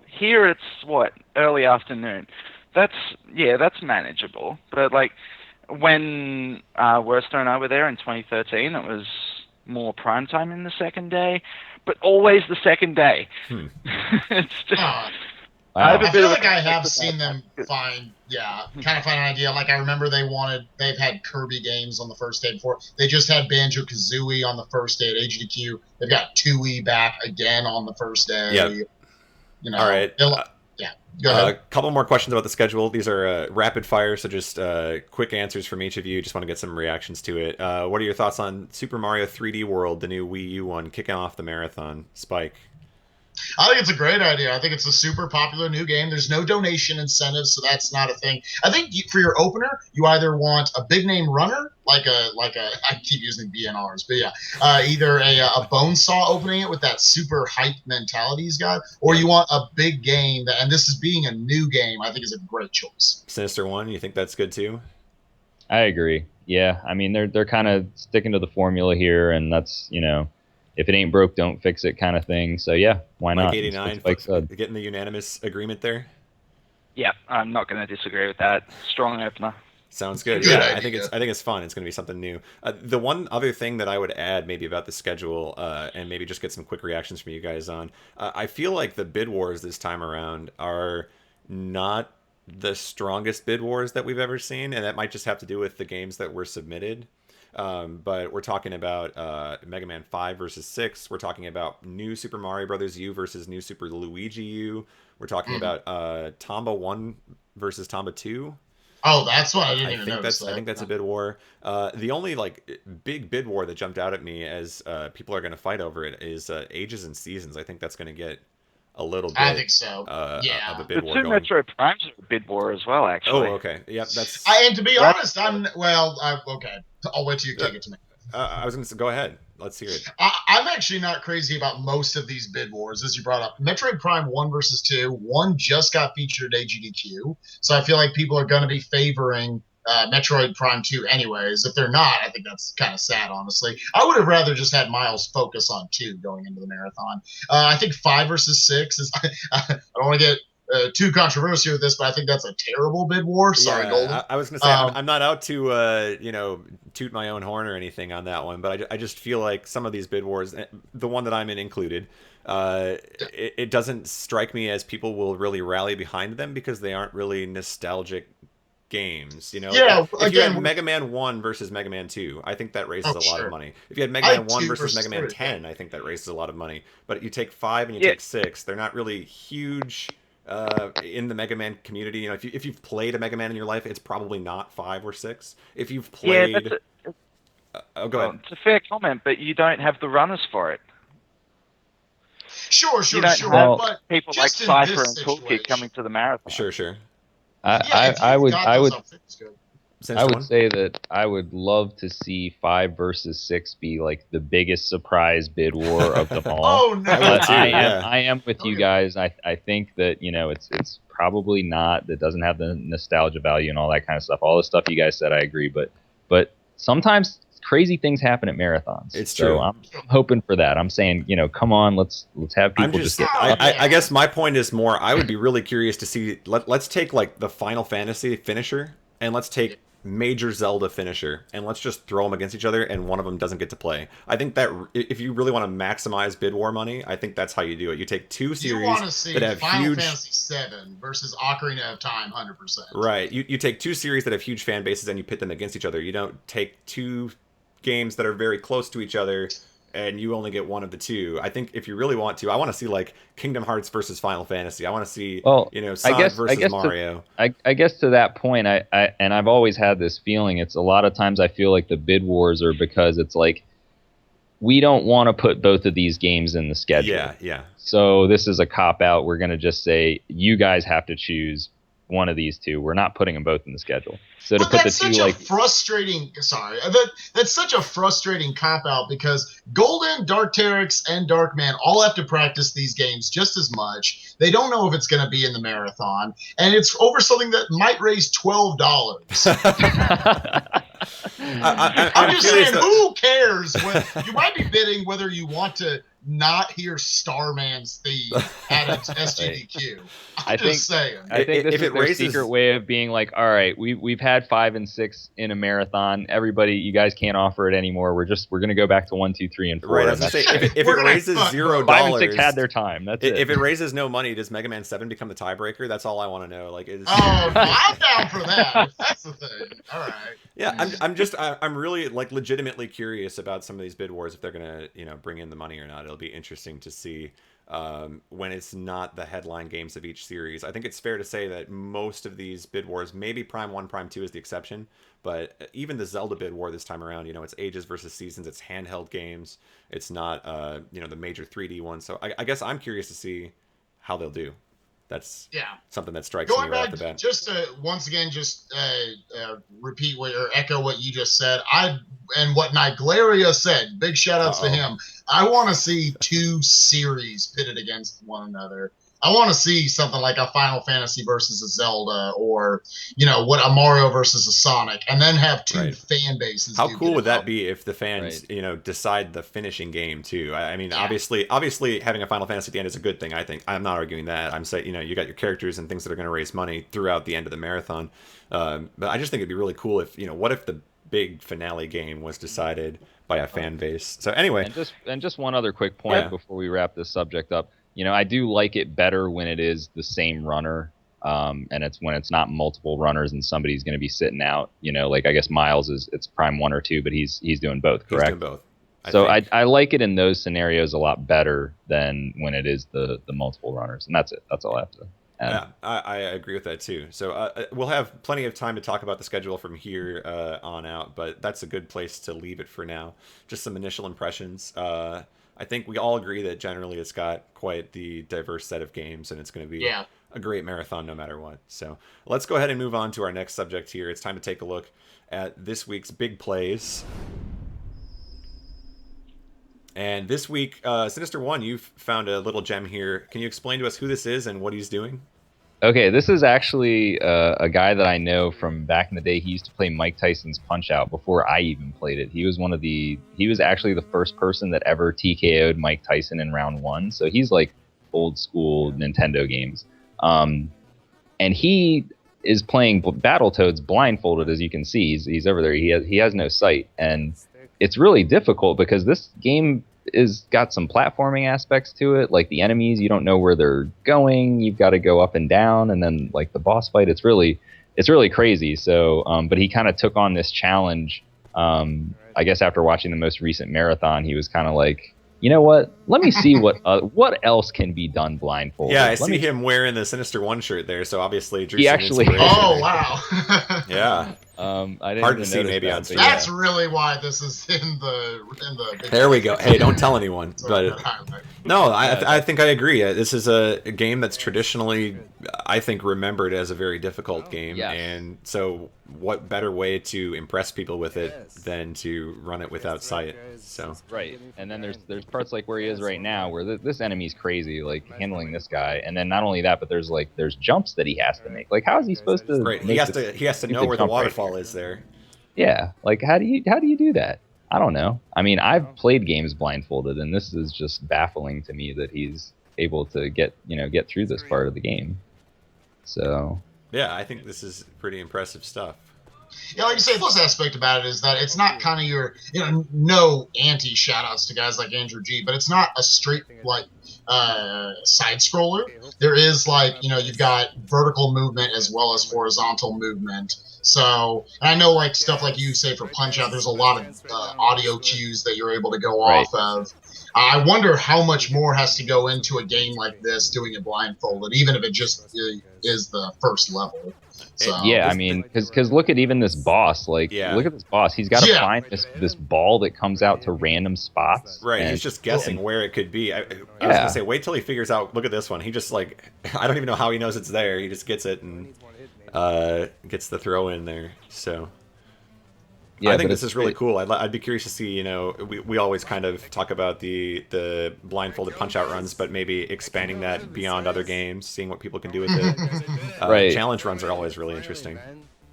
here it's early afternoon. That's manageable. But like when Worster and I were there in 2013, it was more prime time in the second day, but always the second day. It's just. I feel like I have seen them kind of find an idea. Like I remember they've had Kirby games on the first day before. They just had Banjo-Kazooie on the first day at HDQ. They've got Tooie back again on the first day. Yep. All right. Go ahead. A couple more questions about the schedule. These are rapid fire, so just quick answers from each of you. Just want to get some reactions to it. What are your thoughts on Super Mario 3D World, the new Wii U one, kicking off the marathon? Spike? I think it's a great idea. I think it's a super popular new game. There's no donation incentive, so that's not a thing. I think for your opener, you either want a big name runner, like a I keep using BNRs, but either a Bonesaw opening it with that super hype mentality he's got, or you want a big game and this is being a new game, I think is a great choice. Sinister One, you think that's good too? I agree. Yeah, I mean they're kind of sticking to the formula here, and that's if it ain't broke, don't fix it kind of thing. So yeah, why not? Mike 89, getting the unanimous agreement there. Yeah, I'm not going to disagree with that. Strong opener. Sounds good. Yeah, I think it's fun. It's going to be something new. The one other thing that I would add maybe about the schedule, and maybe just get some quick reactions from you guys on, I feel like the bid wars this time around are not the strongest bid wars that we've ever seen, and that might just have to do with the games that were submitted. But we're talking about Mega Man 5 versus 6. We're talking about New Super Mario Brothers U versus New Super Luigi U. We're talking about Tomba 1 versus Tomba 2. Oh, that's what I didn't even notice. I think that's a bid war. The only big bid war that jumped out at me as people are going to fight over it is Ages and Seasons. I think that's going to get a little bit. I think so. Yeah. Of a bid The war two going. Metro Primes are a bid war as well, Oh, actually. okay. Yep, that's. And to be honest, okay. I'll wait till you kick it to me. I was going to go ahead. Let's hear it. I'm actually not crazy about most of these bid wars, as you brought up. Metroid Prime 1 versus 2. 1 just got featured at AGDQ, so I feel like people are going to be favoring Metroid Prime 2 anyways. If they're not, I think that's kind of sad, honestly. I would have rather just had Miles focus on 2 going into the marathon. I think 5 versus 6 is... I don't want to get too controversial with this, but I think that's a terrible bid war. Sorry, yeah, Golden. I was going to say, I'm not out to, toot my own horn or anything on that one, but I just feel like some of these bid wars, the one that I'm in included, it doesn't strike me as people will really rally behind them because they aren't really nostalgic games. Yeah, if you had Mega Man 1 versus Mega Man 2, I think that raises a lot of money. If you had Mega Man 1 versus Mega Man 10, I think that raises a lot of money. But you take 5 and you take 6, they're not really huge in the Mega Man community. If you've played a Mega Man in your life, it's probably not 5 or 6. If you've played... go ahead. It's a fair comment, but you don't have the runners for it. Sure. But people like Cypher and Toolkit coming to the marathon. Sure. I would One? say that I would love to see 5 versus 6 be like the biggest surprise bid war of them all. Oh no! I am with you guys. I think that it's probably not. That doesn't have the nostalgia value and all that kind of stuff. All the stuff you guys said, I agree. But sometimes crazy things happen at marathons. It's true. So I'm hoping for that. I'm saying, come on, let's have people just get. I guess my point is more. I would be really curious to see. Let's take like the Final Fantasy finisher, and let's take major Zelda finisher, and let's just throw them against each other, and one of them doesn't get to play. I think that if you really want to maximize bid war money, I think that's how you do it. You take 2 series that have Final Fantasy 7 versus Ocarina of Time, 100%. Right. You take 2 series that have huge fan bases and you pit them against each other. You don't take 2 games that are very close to each other and you only get one of the 2. I think if you really want to, I want to see like Kingdom Hearts versus Final Fantasy. I want to see Sonic versus Mario. I guess to that point, I've always had this feeling. It's a lot of times I feel like the bid wars are because it's like we don't want to put both of these games in the schedule. Yeah. So this is a cop out. We're going to just say you guys have to choose one of these 2. We're not putting them both in the schedule. So to put the 2 that's such a frustrating cop out because Golden, Darkterix, and Darkman all have to practice these games just as much. They don't know if it's going to be in the marathon, and it's over something that might raise $12. I'm just saying, who cares? You might be bidding whether you want to not hear Starman's theme at an SGDQ. I think this is their secret way of being like, all right, we've had 5 and 6 in a marathon. Everybody, you guys can't offer it anymore. We're gonna go back to 1, 2, 3, and 4. Right. I was gonna say, if it raises $0, 5 and 6 had their time. That's it. If it raises no money, does Mega Man 7 become the tiebreaker? That's all I want to know. I'm down for that. If that's the thing. All right. Yeah, I'm really like legitimately curious about some of these bid wars if they're gonna bring in the money or not. It'll be interesting to see when it's not the headline games of each series. I think it's fair to say that most of these bid wars, maybe Prime 1, Prime 2 is the exception, but even the Zelda bid war this time around, it's ages versus seasons, it's handheld games, it's not the major 3D ones. So I guess I'm curious to see how they'll do. That's something that strikes me right off the bat. Just to once again, repeat or echo what you just said. And what Niglaria said. Big shout outs to him. I want to see 2 series pitted against one another. I want to see something like a Final Fantasy versus a Zelda, or what a Mario versus a Sonic, and then have 2 fan bases. How cool would that be if the fans, decide the finishing game too? I mean, obviously, having a Final Fantasy at the end is a good thing. I think I'm not arguing that. I'm saying, you got your characters and things that are going to raise money throughout the end of the marathon. But I just think it'd be really cool if, what if the big finale game was decided by a fan base? So anyway, and just one other quick point before we wrap this subject up. I do like it better when it is the same runner, and it's when it's not multiple runners and somebody's going to be sitting out. Like I guess Miles it's Prime 1 or 2, but he's doing both, correct? He's doing both. So I like it in those scenarios a lot better than when it is the multiple runners, and that's it. That's all I have to add. Yeah, I agree with that too. So we'll have plenty of time to talk about the schedule from here on out, but that's a good place to leave it for now. Just some initial impressions. I think we all agree that generally it's got quite the diverse set of games, and it's going to be a great marathon no matter what. So let's go ahead and move on to our next subject here. It's time to take a look at this week's big plays. And this week, Sinister One, you've found a little gem here. Can you explain to us who this is and what he's doing? Okay, this is actually a guy that I know from back in the day. He used to play Mike Tyson's Punch-Out before I even played it. He was actually the first person that ever TKO'd Mike Tyson in round 1. So he's like old school Nintendo games. And he is playing Battletoads blindfolded, as you can see. He's over there. He has no sight, and it's really difficult because this game is got some platforming aspects to it. Like the enemies, you don't know where they're going. You've got to go up and down, and then like the boss fight, it's really crazy. So, but he kind of took on this challenge. I guess after watching the most recent marathon, he was kind of like, you know what? Let me see what else can be done blindfolded. Yeah, I see him wearing the Sinister One shirt there. So obviously, he actually. Oh wow! Yeah. I didn't hard even to see maybe that, on stream. That's really why this is in the. There we go. Hey, don't tell anyone. But no, I think I agree. This is a game that's traditionally, I think, remembered as a very difficult game, and so what better way to impress people with it than to run it without sight? So right, and then there's parts like where he is right now, where this enemy's crazy, like handling this guy, and then not only that, but there's jumps that he has to make. Like, how is he supposed to? Right, he has to know where the waterfall is there. Yeah, like how do you do that? I don't know. I mean, I've played games blindfolded, and this is just baffling to me that he's able to get through this part of the game. So yeah, I think this is pretty impressive stuff. Yeah, like you say, the plus aspect about it is that it's not kind of your, no anti-shout-outs to guys like Andrew G, but it's not a straight, like, side-scroller. There is, like, you've got vertical movement as well as horizontal movement. So, and I know, like, stuff like you say for Punch-Out, there's a lot of audio cues that you're able to go off of. I wonder how much more has to go into a game like this doing it blindfolded, even if it just is the first level. So, yeah, I mean, because look at even this boss. Like, look at this boss. He's got to find this ball that comes out to random spots. Right, he's just guessing where it could be. I was going to say, wait till he figures out, look at this one. He just, like, I don't even know how he knows it's there. He just gets it and gets the throw in there. So yeah, I think this is really cool. I'd be curious to see, we always kind of talk about the blindfolded Punch-Out runs, but maybe expanding that beyond other games, seeing what people can do with it. Right. Challenge runs are always really interesting.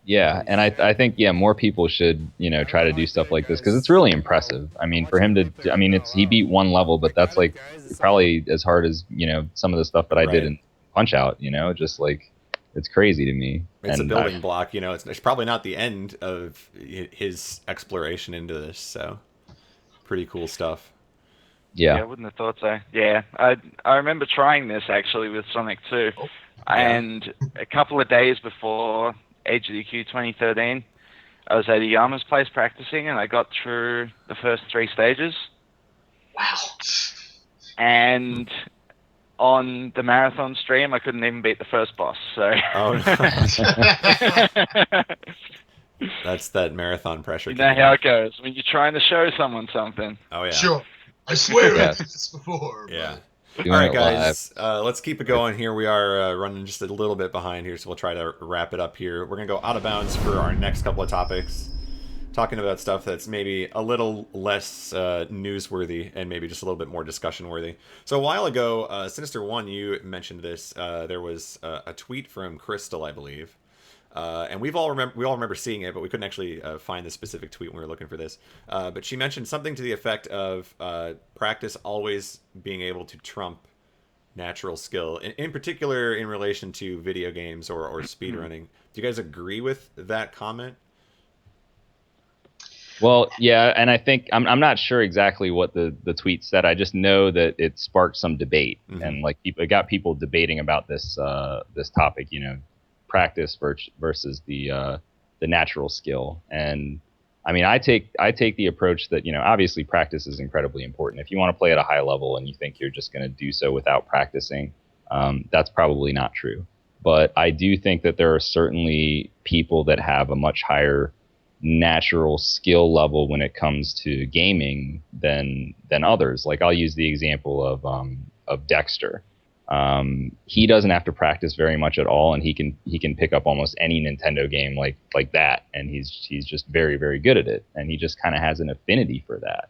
Yeah, and I think more people should try to do stuff like this because it's really impressive. I mean, for him to, he beat one level, but that's like probably as hard as some of the stuff that I did in Punch-Out. Just like. It's crazy to me. It's a building block, it's probably not the end of his exploration into this, so pretty cool stuff. Yeah, I wouldn't have thought so. Yeah, I remember trying this actually with Sonic 2, and a couple of days before Age of the Q 2013, I was at Iyama's place practicing, and I got through the first 3 stages. Wow. And on the marathon stream, I couldn't even beat the first boss. So. Oh, no. That's that marathon pressure. You know how it goes when you're trying to show someone something. Oh yeah. Sure. I swear I did this before. Yeah. All right, guys. Let's keep it going here. We are running just a little bit behind here, so we'll try to wrap it up here. We're gonna go out of bounds for our next couple of topics. Talking about stuff that's maybe a little less newsworthy and maybe just a little bit more discussion worthy. So a while ago, Sinister One, you mentioned this. There was a tweet from Crystal, I believe, and we all remember seeing it, but we couldn't actually find the specific tweet when we were looking for this. But she mentioned something to the effect of practice always being able to trump natural skill, in particular in relation to video games or speedrunning. Do you guys agree with that comment? Well, yeah, and I think I'm not sure exactly what the tweet said. I just know that it sparked some debate, and like it got people debating about this topic. Practice versus the natural skill. And I mean, I take the approach that obviously practice is incredibly important. If you want to play at a high level and you think you're just going to do so without practicing, that's probably not true. But I do think that there are certainly people that have a much higher natural skill level when it comes to gaming than others. Like I'll use the example of Dexter. He doesn't have to practice very much at all, and he can pick up almost any Nintendo game like that, and he's just very, very good at it, and he just kind of has an affinity for that.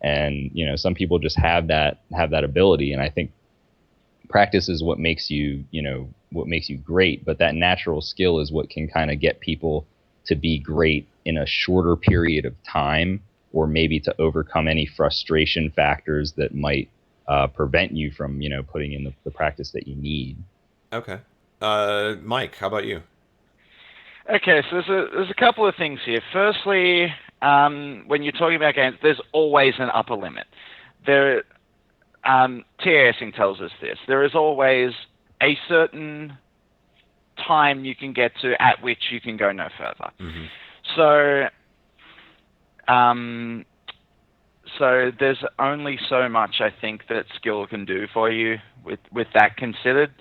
And some people just have that ability, and I think practice is what makes you great, but that natural skill is what can kind of get people to be great in a shorter period of time, or maybe to overcome any frustration factors that might prevent you from putting in the practice that you need. Okay. Mike, how about you? Okay, so there's a couple of things here. Firstly, when you're talking about games, there's always an upper limit. T.A. tells us this. There is always a certain time you can get to at which you can go no further. Mm-hmm. So there's only so much I think that skill can do for you with that considered.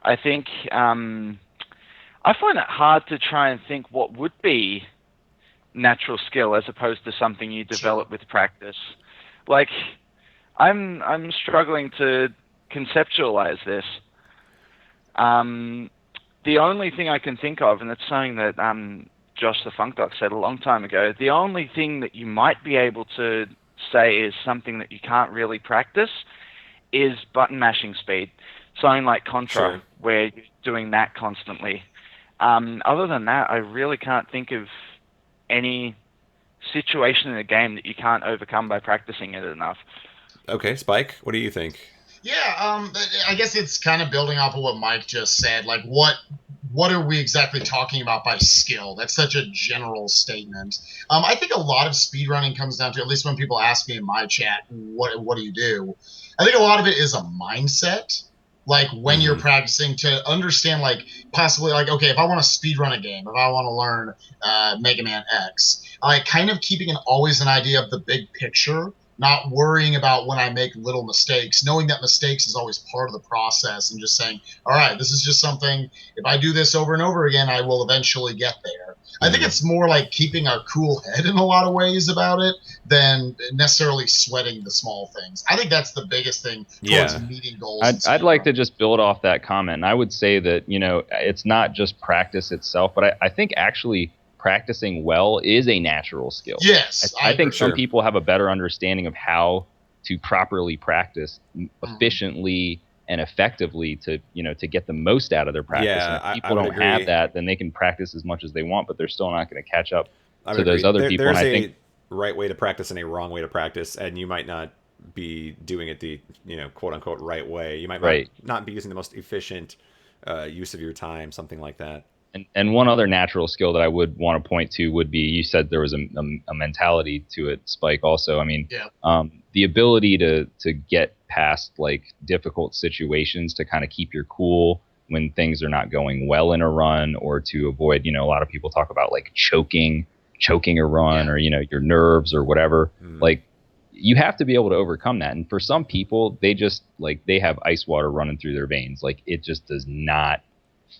I think I find it hard to try and think what would be natural skill as opposed to something you develop with practice. Like, I'm struggling to conceptualize this. The only thing I can think of, and it's something that Josh the Funk Doc said a long time ago, the only thing that you might be able to say is something that you can't really practice is button mashing speed. Something like Contra, sure, where you're doing that constantly. Other than that, I really can't think of any situation in a game that you can't overcome by practicing it enough. Okay, Spike, what do you think? Yeah, I guess it's kind of building off of what Mike just said. Like, what are we exactly talking about by skill? That's such a general statement. I think a lot of speedrunning comes down to, at least when people ask me in my chat, what do you do? I think a lot of it is a mindset. Like, when you're practicing, to understand, like, possibly, like, okay, if I want to speedrun a game, if I want to learn Mega Man X, like, kind of keeping always an idea of the big picture, not worrying about when I make little mistakes, knowing that mistakes is always part of the process, and just saying, all right, this is just something, if I do this over and over again, I will eventually get there. I think it's more like keeping a cool head in a lot of ways about it than necessarily sweating the small things. I think that's the biggest thing towards meeting goals. I'd like to just build off that comment. And I would say that, it's not just practice itself, but I think actually practicing well is a natural skill. Yes. I think some people have a better understanding of how to properly practice efficiently and effectively to get the most out of their practice. Yeah, and if people don't have that, then they can practice as much as they want, but they're still not going to catch up to those other people. There's and I think right way to practice and a wrong way to practice, and you might not be doing it the quote unquote right way. You might not be using the most efficient use of your time, something like that. And one other natural skill that I would want to point to would be, you said there was a mentality to it, Spike, also. I mean, the ability to get past like difficult situations, to kind of keep your cool when things are not going well in a run, or to avoid, a lot of people talk about like choking a run, or, your nerves or whatever. Like, you have to be able to overcome that. And for some people, they just they have ice water running through their veins. Like, it just does not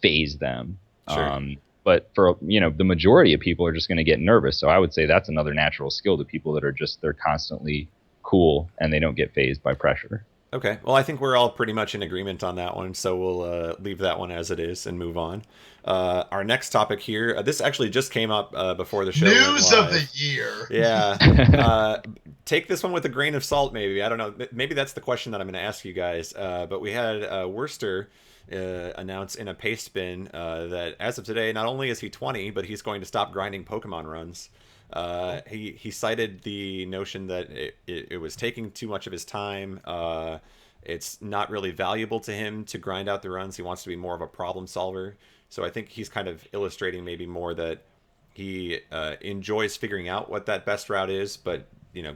phase them. Sure. But for the majority of people are just going to get nervous. So I would say that's another natural skill to people that are they're constantly cool and they don't get phased by pressure. Okay. Well, I think we're all pretty much in agreement on that one, so we'll leave that one as it is and move on. Our next topic here, this actually just came up before the show. News of the year. Yeah. Take this one with a grain of salt, maybe. I don't know. Maybe that's the question that I'm going to ask you guys. But we had Worcester announce in a paste bin that as of today, not only is he 20, but he's going to stop grinding Pokemon runs. He cited the notion that it was taking too much of his time. It's not really valuable to him to grind out the runs. He wants to be more of a problem solver. So I think he's kind of illustrating maybe more that he enjoys figuring out what that best route is, but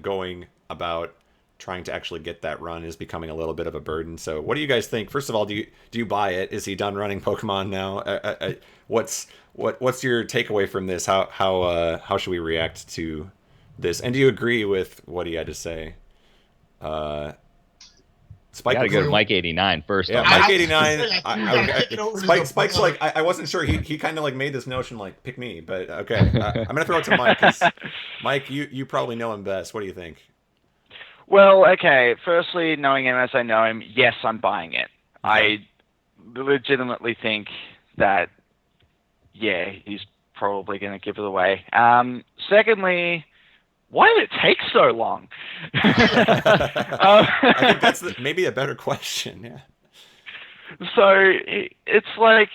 going about trying to actually get that run is becoming a little bit of a burden. So what do you guys think? First of all, do you buy it? Is he done running Pokemon now? What's your takeaway from this? How should we react to this? And do you agree with what he had to say? Spike got to go to Mike 89 first. Yeah, Mike 89. Spike's like I wasn't sure. He kind of like made this notion like pick me, but okay. I'm gonna throw it to Mike because Mike, you probably know him best. What do you think? Well, okay. Firstly, knowing him as I know him, yes, I'm buying it. Okay. I legitimately think that, yeah, he's probably going to give it away. Secondly, why did it take so long? I think that's maybe a better question. Yeah. So it's like,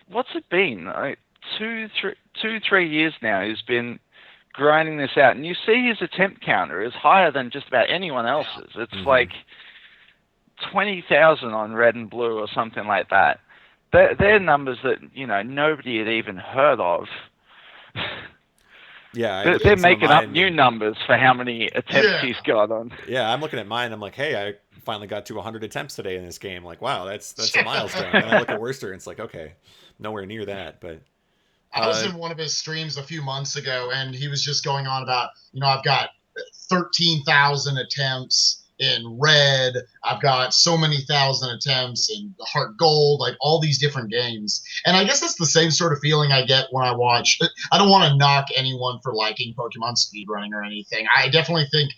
what's it been? Like 3 years now. He's been grinding this out, and you see his attempt counter is higher than just about anyone else's. It's like 20,000 on red and blue or something like that. They're numbers that nobody had even heard of. Yeah, they're making up new numbers for how many attempts he's got on. Yeah, I'm looking at mine. I'm like, hey, I finally got to 100 attempts today in this game. Like, wow, that's a milestone. And I look at Worcester, and it's like, okay, nowhere near that. But I was in one of his streams a few months ago, and he was just going on about, I've got 13,000 attempts in red. I've got so many thousand attempts in Heart Gold, like all these different games. And I guess that's the same sort of feeling I get when I watch. I don't want to knock anyone for liking Pokemon speedrunning or anything. I definitely think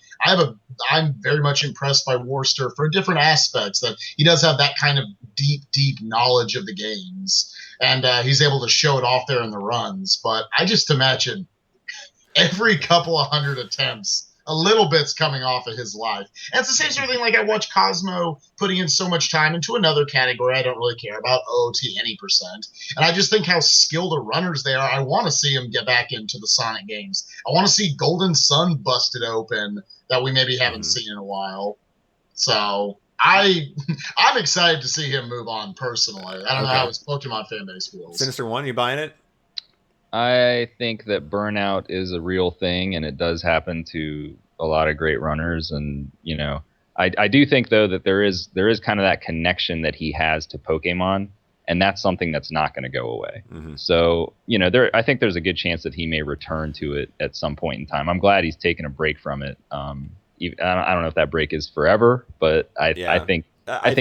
I'm very much impressed by Worcester for different aspects, that he does have that kind of deep knowledge of the games. And he's able to show it off there in the runs. But I just imagine every couple of hundred attempts, a little bit's coming off of his life. And it's the same sort of thing like I watch Cosmo putting in so much time into another category I don't really care about, OOT any percent. And I just think how skilled the runners they are. I want to see him get back into the Sonic games. I want to see Golden Sun busted open that we maybe haven't seen in a while. So I'm excited to see him move on personally. I don't know how his Pokemon fan base feels. Sinister One, you buying it? I think that burnout is a real thing, and it does happen to a lot of great runners. And I do think though that there is kind of that connection that he has to Pokemon, and that's something that's not going to go away. So I think there's a good chance that he may return to it at some point in time. I'm glad he's taken a break from it. I don't know if that break is forever, but I think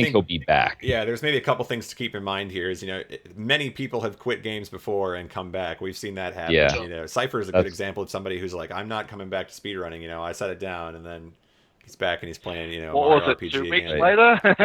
he'll be back. Yeah, there's maybe a couple things to keep in mind here. Is many people have quit games before and come back. We've seen that happen. Yeah. Cypher is a good example of somebody who's like, I'm not coming back to speedrunning. I set it down, and then he's back and he's playing. What was RPG it? 2 weeks again. later?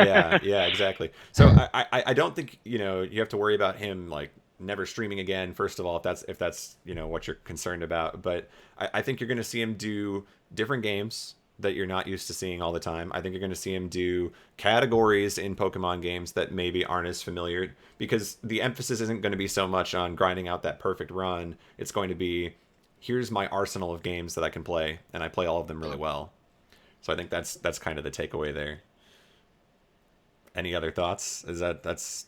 yeah, exactly. So I don't think you have to worry about him like never streaming again. First of all, if that's what you're concerned about, but I think you're going to see him do different games that you're not used to seeing all the time. I think you're going to see him do categories in Pokemon games that maybe aren't as familiar, because the emphasis isn't going to be so much on grinding out that perfect run. It's going to be, here's my arsenal of games that I can play, and I play all of them really well. So I think that's kind of the takeaway there. Any other thoughts? That's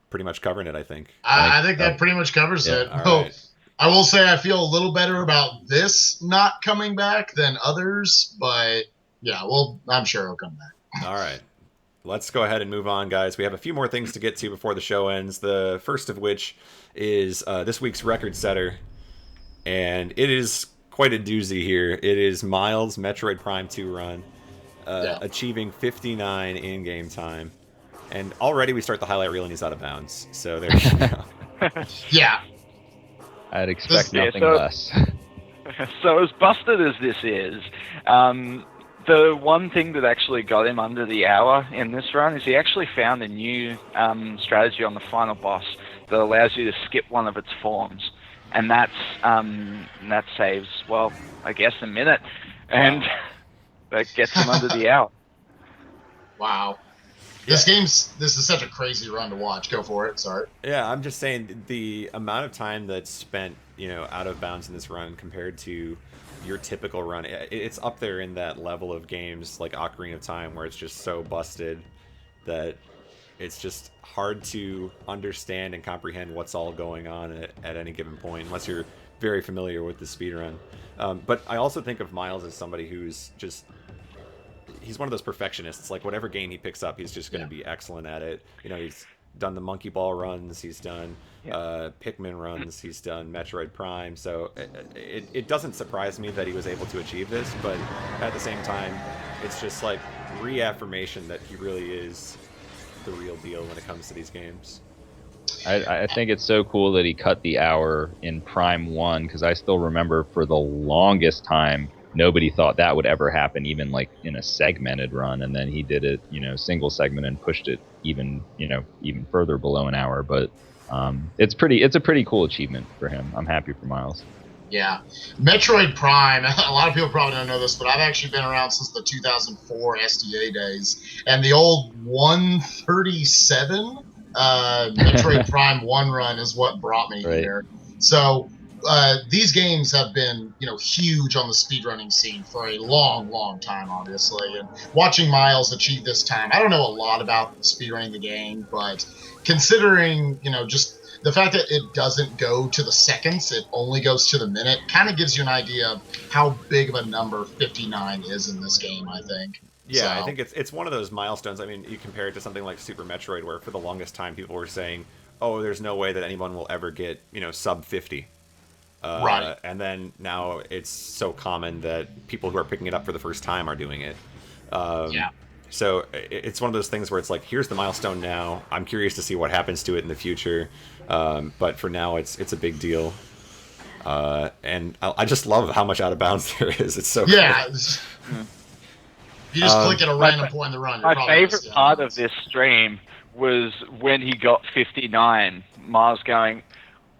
pretty much covering it, I think. I think that pretty much covers it. All right. I will say I feel a little better about this not coming back than others, but yeah, I'm sure it'll come back. All right. Let's go ahead and move on, guys. We have a few more things to get to before the show ends. The first of which is this week's record setter, and it is quite a doozy here. It is Miles' Metroid Prime 2 run, achieving 59 in-game time. And already we start the highlight reel and he's out of bounds. So there you go. Yeah. I'd expect nothing less. So as busted as this is, the one thing that actually got him under the hour in this run is he actually found a new strategy on the final boss that allows you to skip one of its forms. And that saves, well, I guess a minute. And that gets him under the hour. Wow. This is such a crazy run to watch. Go for it. Sorry. Yeah, I'm just saying the amount of time that's spent, out of bounds in this run compared to your typical run, it's up there in that level of games like Ocarina of Time where it's just so busted that it's just hard to understand and comprehend what's all going on at any given point unless you're very familiar with the speedrun. But I also think of Miles as somebody who's just... he's one of those perfectionists. Like whatever game he picks up, he's just going to be excellent at it. He's done the Monkey Ball runs, he's done Pikmin runs, he's done Metroid Prime. So it doesn't surprise me that he was able to achieve this, but at the same time, it's just like reaffirmation that he really is the real deal when it comes to these games. I think it's so cool that he cut the hour in Prime 1, because I still remember for the longest time nobody thought that would ever happen, even like in a segmented run, and then he did it, single segment and pushed it even further below an hour. But it's a pretty cool achievement for him. I'm happy for Miles. Yeah. Metroid Prime, a lot of people probably don't know this, but I've actually been around since the 2004 SDA days. And the old 137 Metroid Prime 1 run is what brought me here. So these games have been, huge on the speedrunning scene for a long, long time, obviously. And watching Miles achieve this time, I don't know a lot about speedrunning the game, but considering, just the fact that it doesn't go to the seconds, it only goes to the minute, kind of gives you an idea of how big of a number 59 is in this game, I think. Yeah, so. I think it's one of those milestones. I mean, you compare it to something like Super Metroid, where for the longest time people were saying, oh, there's no way that anyone will ever get, sub 50. Right. And then now it's so common that people who are picking it up for the first time are doing it. Yeah. So it's one of those things where it's like, here's the milestone now. I'm curious to see what happens to it in the future. But for now, it's a big deal. And I just love how much out of bounds there is. It's so cool. You just click at a random point in the run. My favorite part of this stream was when he got 59. Mars going,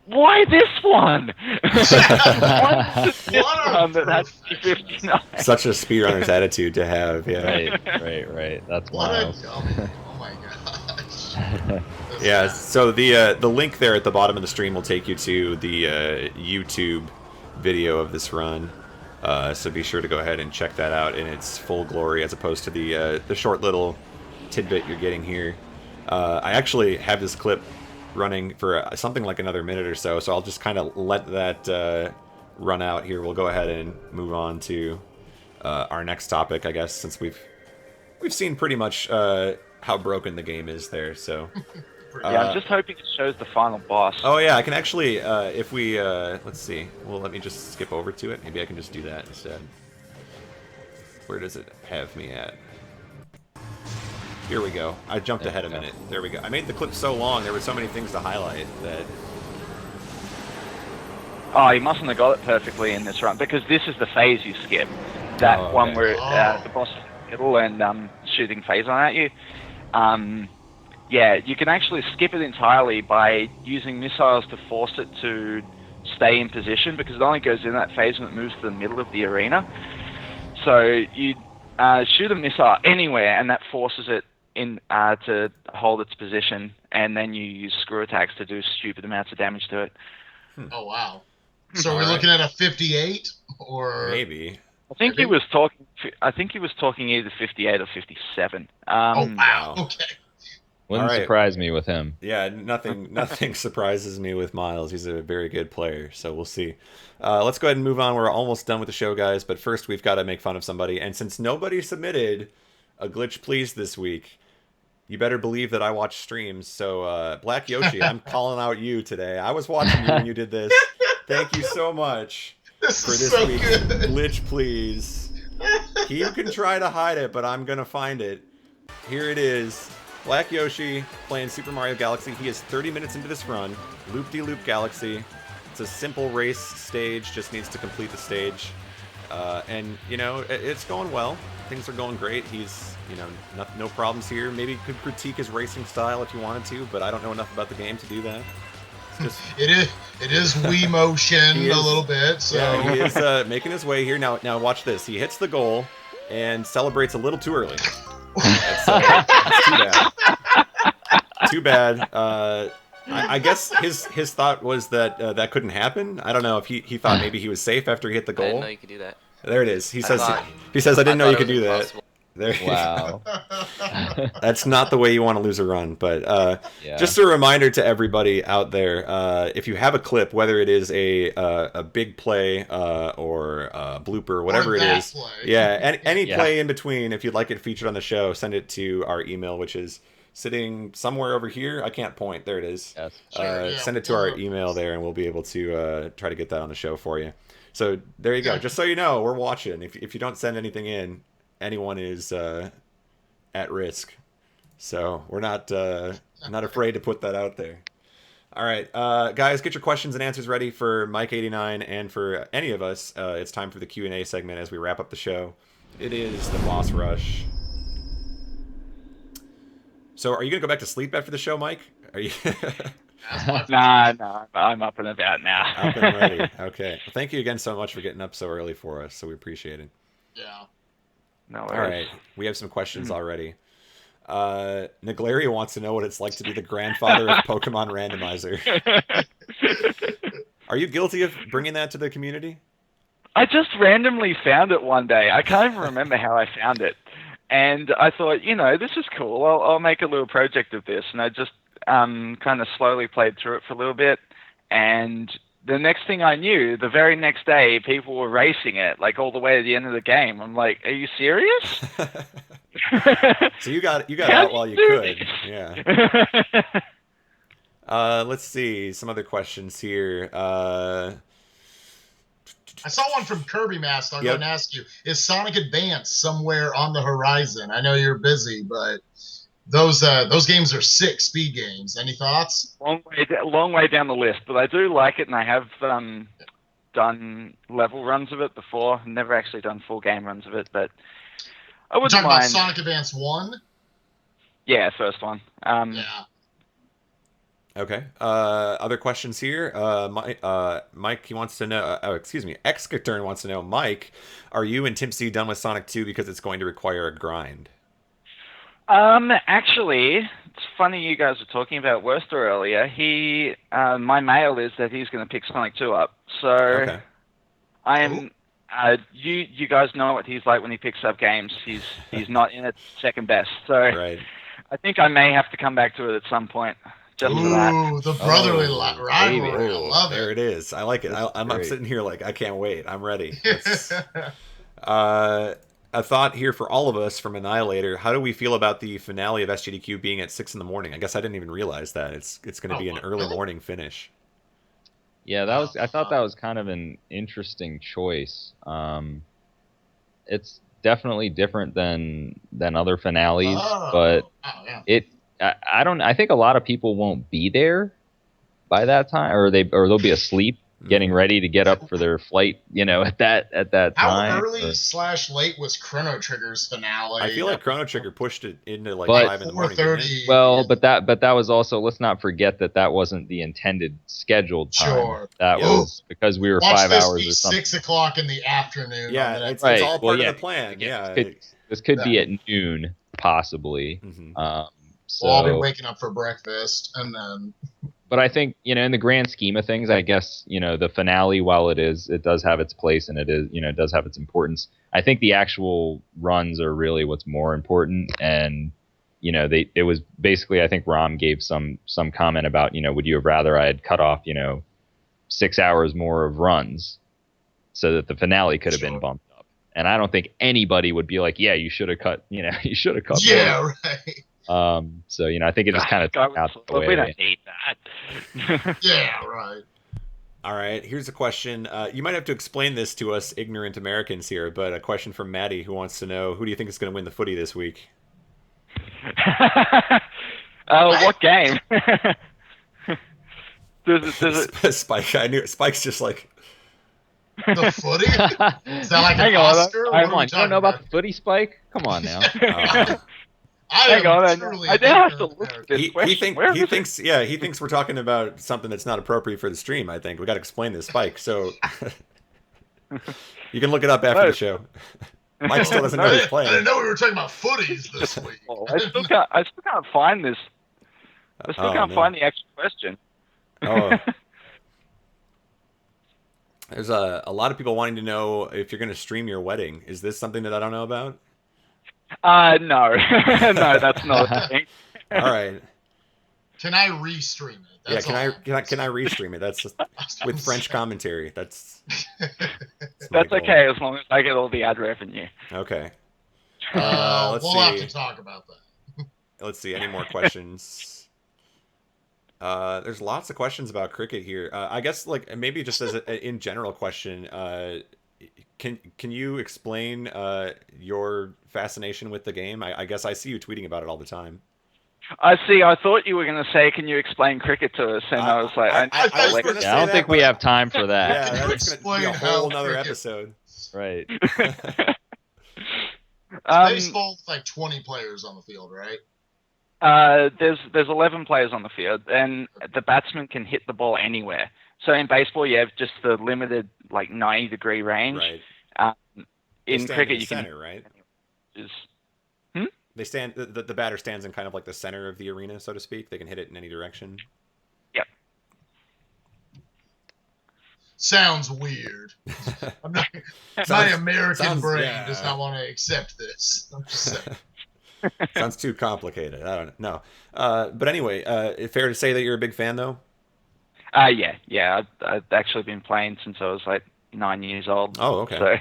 why this one? Why this one that has 59? Such a speedrunner's attitude to have, yeah. Right. That's what Miles. a dummy. Oh my gosh. Yeah, so the link there at the bottom of the stream will take you to the YouTube video of this run. So be sure to go ahead and check that out in its full glory, as opposed to the short little tidbit you're getting here. I actually have this clip running for something like another minute or so, so I'll just kind of let that run out here. We'll go ahead and move on to our next topic, I guess, since we've seen pretty much how broken the game is there. So yeah, I'm just hoping it shows the final boss. Oh yeah, I can actually, if we, let's see, well, let me just skip over to it. Maybe I can just do that instead. Where does it have me at? Here we go. I jumped ahead a minute. There we go. I made the clip so long, there were so many things to highlight that... Oh, you mustn't have got it perfectly in this run, because this is the phase you skip. That one where the boss is in the middle and shooting phase on at you. Yeah, you can actually skip it entirely by using missiles to force it to stay in position, because it only goes in that phase when it moves to the middle of the arena. So you shoot a missile anywhere, and that forces it in to hold its position, and then you use screw attacks to do stupid amounts of damage to it. Oh wow! So we're looking at a 58, or maybe. I think he was talking. I think he was talking either 58 or 57. Oh wow! Okay. Wouldn't surprise me with him. Yeah, nothing surprises me with Miles. He's a very good player, so we'll see. Let's go ahead and move on. We're almost done with the show, guys, but first we've got to make fun of somebody. And since nobody submitted a glitch please this week, you better believe that I watch streams. So Black Yoshi, I'm calling out you today. I was watching you when you did this. Thank you so much for this week's glitch please. You can try to hide it, but I'm going to find it. Here it is. Black Yoshi playing Super Mario Galaxy. He is 30 minutes into this run. Loop-de-loop Galaxy. It's a simple race stage. Just needs to complete the stage. And, it's going well. Things are going great. He's, no problems here. Maybe you could critique his racing style if you wanted to, but I don't know enough about the game to do that. It's just... It is Wii motion a little bit. So. Yeah, he is making his way here. Now watch this. He hits the goal and celebrates a little too early. That's too bad. Too bad. I guess his thought was that that couldn't happen. I don't know if he thought maybe he was safe after he hit the goal. I didn't know you could do that. There it is. He says I didn't know you could do that. There. Wow. That's not the way you want to lose a run. But just a reminder to everybody out there: if you have a clip, whether it is a big play or a blooper, whatever it is, any play in between, if you'd like it featured on the show, send it to our email, which is sitting somewhere over here. I can't point. There it is. Yes. Send it to our email there, and we'll be able to try to get that on the show for you. So there you go. Just so you know, we're watching. If you don't send anything in, anyone is at risk. So we're not afraid to put that out there. All right, guys, get your questions and answers ready for Mike89 and for any of us. It's time for the Q&A segment as we wrap up the show. It is the boss rush. So are you going to go back to sleep after the show, Mike? Are you? Nah, I'm up and about now. Up and ready. Okay. Well, thank you again so much for getting up so early for us. So we appreciate it. Yeah. No worries. All right. We have some questions already. Naglaria wants to know what it's like to be the grandfather of Pokemon Randomizer. Are you guilty of bringing that to the community? I just randomly found it one day. I can't even remember how I found it. And I thought, this is cool. I'll make a little project of this. And I just kind of slowly played through it for a little bit. And the next thing I knew, the very next day, people were racing it, like all the way to the end of the game. I'm like, are you serious? So you got out while you could. Yeah. Let's see some other questions here. I saw one from Kirby Master. I'm going to ask you: is Sonic Advance somewhere on the horizon? I know you're busy, but those games are sick speed games. Any thoughts? Long way down the list, but I do like it, and I have done level runs of it before. Never actually done full game runs of it, but I wouldn't You're talking mind. about Sonic Advance 1? Yeah, first one. Yeah. Okay. Other questions here. Mike, he wants to know. Excatern wants to know. Mike, are you and Timpsy done with Sonic 2 because it's going to require a grind? Actually, it's funny you guys were talking about Worcester earlier. My mail is that he's going to pick Sonic 2 up. So Okay. I am. You guys know what he's like when he picks up games. He's not in it second best. So Right. I think I may have to come back to it at some point. Just for that. Ooh, the brotherly rivalry. I love There it. it is. I like it. I'm great. sitting here like, I can't wait. I'm ready. A thought here for all of us from Annihilator. How do we feel about the finale of SGDQ being at 6 in the morning? I guess I didn't even realize that. It's going to be an early morning finish. Yeah, I thought that was kind of an interesting choice. It's definitely different than other finales, but I think a lot of people won't be there by that time, or they'll be asleep getting ready to get up for their flight, at that time. How early / late was Chrono Trigger's finale? I feel like Chrono Trigger pushed it into like But 5 in the morning. 4:30. Well, but that was also, let's not forget that wasn't the intended scheduled time. Sure. That was because we were Watch 5 this hours be or something. 6 o'clock in the afternoon. Yeah, it's Right. all Well, part yeah, of the plan. Yeah. This could be at noon, possibly. So I'll be waking up for breakfast, and then. But I think, in the grand scheme of things, I guess, the finale, while it does have its place and it does have its importance. I think the actual runs are really what's more important. And, it was basically, I think Rom gave some comment about, would you have rather I had cut off, 6 hours more of runs so that the finale could have been bumped up. And I don't think anybody would be like, yeah, you should have cut, you should have cut. Yeah, more. right. So, I think it just kind of turned out the way. We don't need that. Yeah, right. All right, here's a question. You might have to explain this to us ignorant Americans here, but a question from Maddie who wants to know, who do you think is going to win the footy this week? What game? Spike. I knew it. Spike's just like... The footy? Is that like Hang an on, Oscar? Come on, you don't know about the footy, Spike? Come on now. Hang on, I did have to look at this question. He thinks we're talking about something that's not appropriate for the stream. I think we got to explain this, Spike. So you can look it up after the show. Mike still doesn't know he's playing. I didn't know we were talking about footies this week. I still can't find this. I still can't find the actual question. Oh. There's a lot of people wanting to know if you're going to stream your wedding. Is this something that I don't know about? No. No, that's not a thing. All right. Can I restream it? That's can I restream it? That's just, with French commentary. That's okay as long as I get all the ad revenue. Okay. We'll have to talk about that. Let's see. Any more questions? There's lots of questions about cricket here. I guess maybe just as in general question. can you explain your fascination with the game? I guess I see you tweeting about it all the time. I see. I thought you were going to say, "Can you explain cricket to us?" And I was like, I was gonna say I don't think we have time for that. Yeah, that's going to be a whole another episode. Right. Baseball, like 20 players on the field, right? There's 11 players on the field, and the batsman can hit the ball anywhere. So in baseball, you have just the limited 90-degree range. Right. In cricket, you center, right? They stand. The batter stands in kind of like the center of the arena, so to speak. They can hit it in any direction. Yep. Sounds weird. My American brain does not want to accept this. I'm just saying. Sounds too complicated. I don't know. But anyway, fair to say that you're a big fan, though? Yeah. I've actually been playing since I was 9 years old. Oh, okay. So.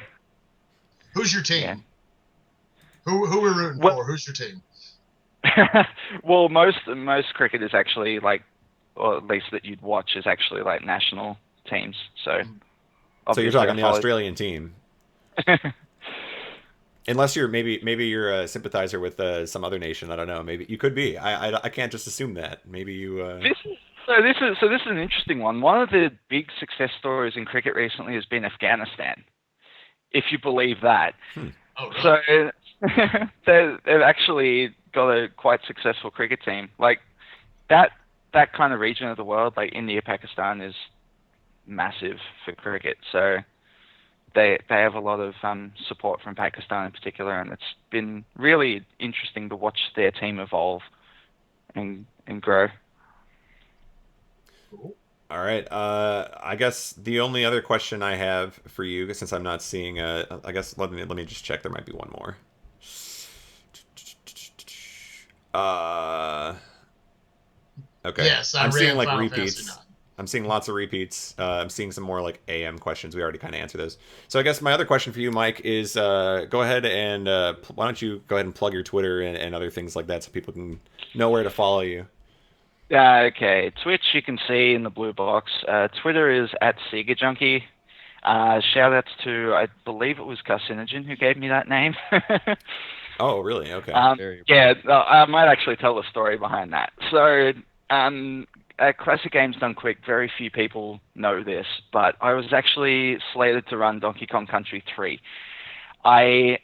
Who's your team? Yeah. Who we're rooting for? Who's your team? Well, most cricket is actually or at least that you'd watch is actually national teams. So. So you're talking the Australian team. Unless you're maybe you're a sympathizer with some other nation. I don't know. Maybe you could be. I can't just assume that. Maybe you. This is an interesting one. One of the big success stories in cricket recently has been Afghanistan, if you believe that. Oh, really? So they've actually got a quite successful cricket team. That kind of region of the world, India, Pakistan, is massive for cricket. So. They have a lot of support from Pakistan in particular, and it's been really interesting to watch their team evolve and grow. Cool. All right. I guess the only other question I have for you, since I'm not seeing, I guess let me just check. There might be one more. Okay. Yes, I'm seeing Final repeats. I'm seeing lots of repeats. I'm seeing some more AM questions. We already kind of answered those. So I guess my other question for you, Mike, is go ahead and why don't you go ahead and plug your Twitter and other things like that so people can know where to follow you. Okay. Twitch, you can see in the blue box. Twitter is @SegaJunkie. Shout outs to, I believe it was Carcinogen who gave me that name. Oh, really? Okay. Yeah, I might actually tell the story behind that. So, at Classic Games Done Quick, very few people know this, but I was actually slated to run Donkey Kong Country 3. I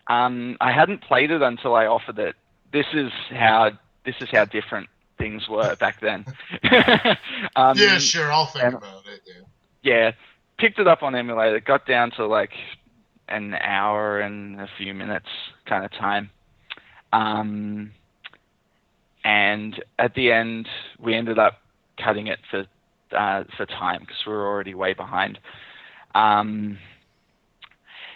hadn't played it until I offered it. This is how different things were back then. Yeah, sure, I'll think about it. Yeah, picked it up on emulator, got down to an hour and a few minutes kind of time. And at the end, we ended up cutting it for time because we were already way behind.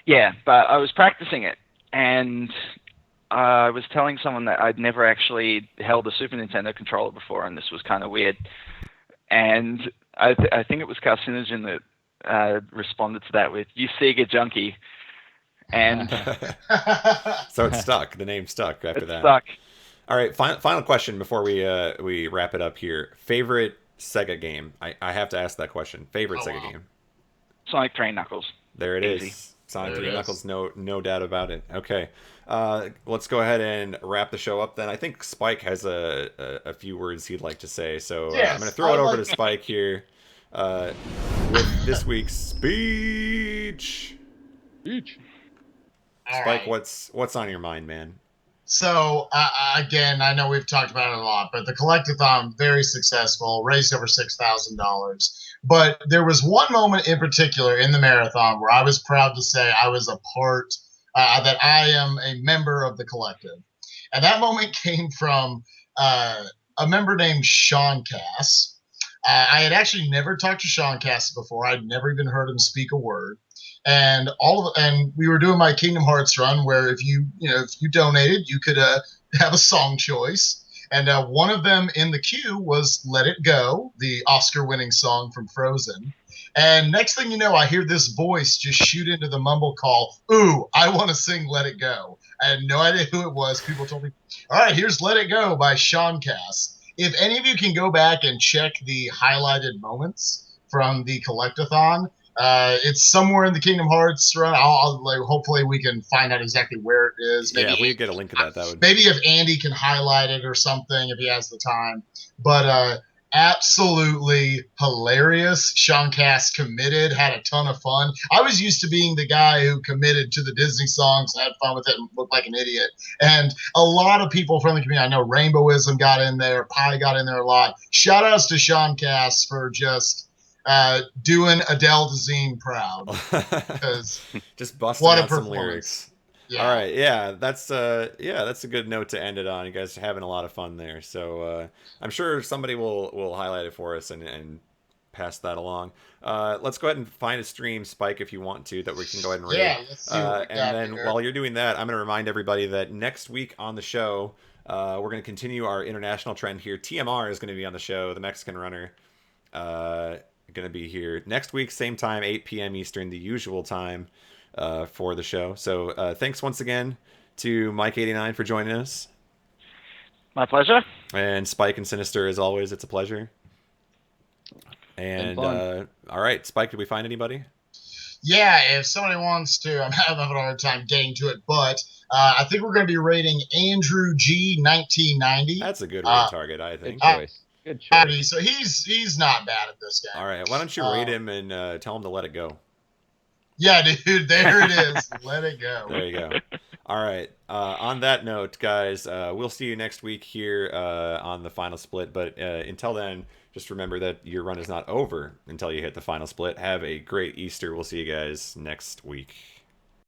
Yeah, but I was practicing it, and I was telling someone that I'd never actually held a Super Nintendo controller before, and this was kind of weird. And I think it was Carcinogen that responded to that with, "You Sega junkie." And so it stuck. The name stuck after that. Stuck. All right, final question before we wrap it up here. Favorite Sega game? I have to ask that question. Favorite Sega game? Sonic 3 Knuckles. There it Easy. is. Sonic 3 Knuckles, no doubt about it. Okay, let's go ahead and wrap the show up then. I think Spike has a few words he'd like to say, so yes, I'm going to throw it over to Spike here with this week's speech. Spike, what's on your mind, man? So, again, I know we've talked about it a lot, but the Collectathon, very successful, raised over $6,000. But there was one moment in particular in the marathon where I was proud to say I was a part, that I am a member of the collective. And that moment came from a member named Sean Cass. I had actually never talked to Sean Cass before. I'd never even heard him speak a word. And we were doing my Kingdom Hearts run where if you donated, you could have a song choice. And one of them in the queue was Let It Go, the Oscar-winning song from Frozen. And next thing you know, I hear this voice just shoot into the mumble call, "Ooh, I want to sing Let It Go." I had no idea who it was. People told me, "All right, here's Let It Go by Sean Cass." If any of you can go back and check the highlighted moments from the Collectathon, It's somewhere in the Kingdom Hearts run. Hopefully we can find out exactly where it is. Maybe if we could get a link to that would. Maybe if Andy can highlight it or something, if he has the time. But absolutely hilarious. Sean Cass committed, had a ton of fun. I was used to being the guy who committed to the Disney songs, had fun with it, and looked like an idiot. And a lot of people from the community, I know Rainbowism got in there, Pi got in there a lot. Shout outs to Sean Cass for just doing Adele Dazeem proud. Because just busting out some lyrics. Yeah. All right, that's a good note to end it on. You guys are having a lot of fun there, so I'm sure somebody will highlight it for us and pass that along. Let's go ahead and find a stream, Spike, if you want to, that we can go ahead and read. Yeah, let's see what we got then here. While you're doing that, I'm going to remind everybody that next week on the show, we're going to continue our international trend here. TMR is going to be on the show, the Mexican runner. Going to be here next week, same time, 8 p.m. Eastern, the usual time. For the show. So thanks once again to Mike89 for joining us. My pleasure. And Spike and Sinister, as always, it's a pleasure. And all right, Spike, did we find anybody? Yeah, if somebody wants to, I'm having a hard time getting to it, but I think we're going to be rating Andrew G 1990. That's a good rating target, I think. Good choice. So he's not bad at this game. All right, why don't you rate him and tell him to let it go? Yeah, dude, there it is. Let it go. There you go. All right. On that note, guys, we'll see you next week here on the final split. But until then, just remember that your run is not over until you hit the final split. Have a great Easter. We'll see you guys next week.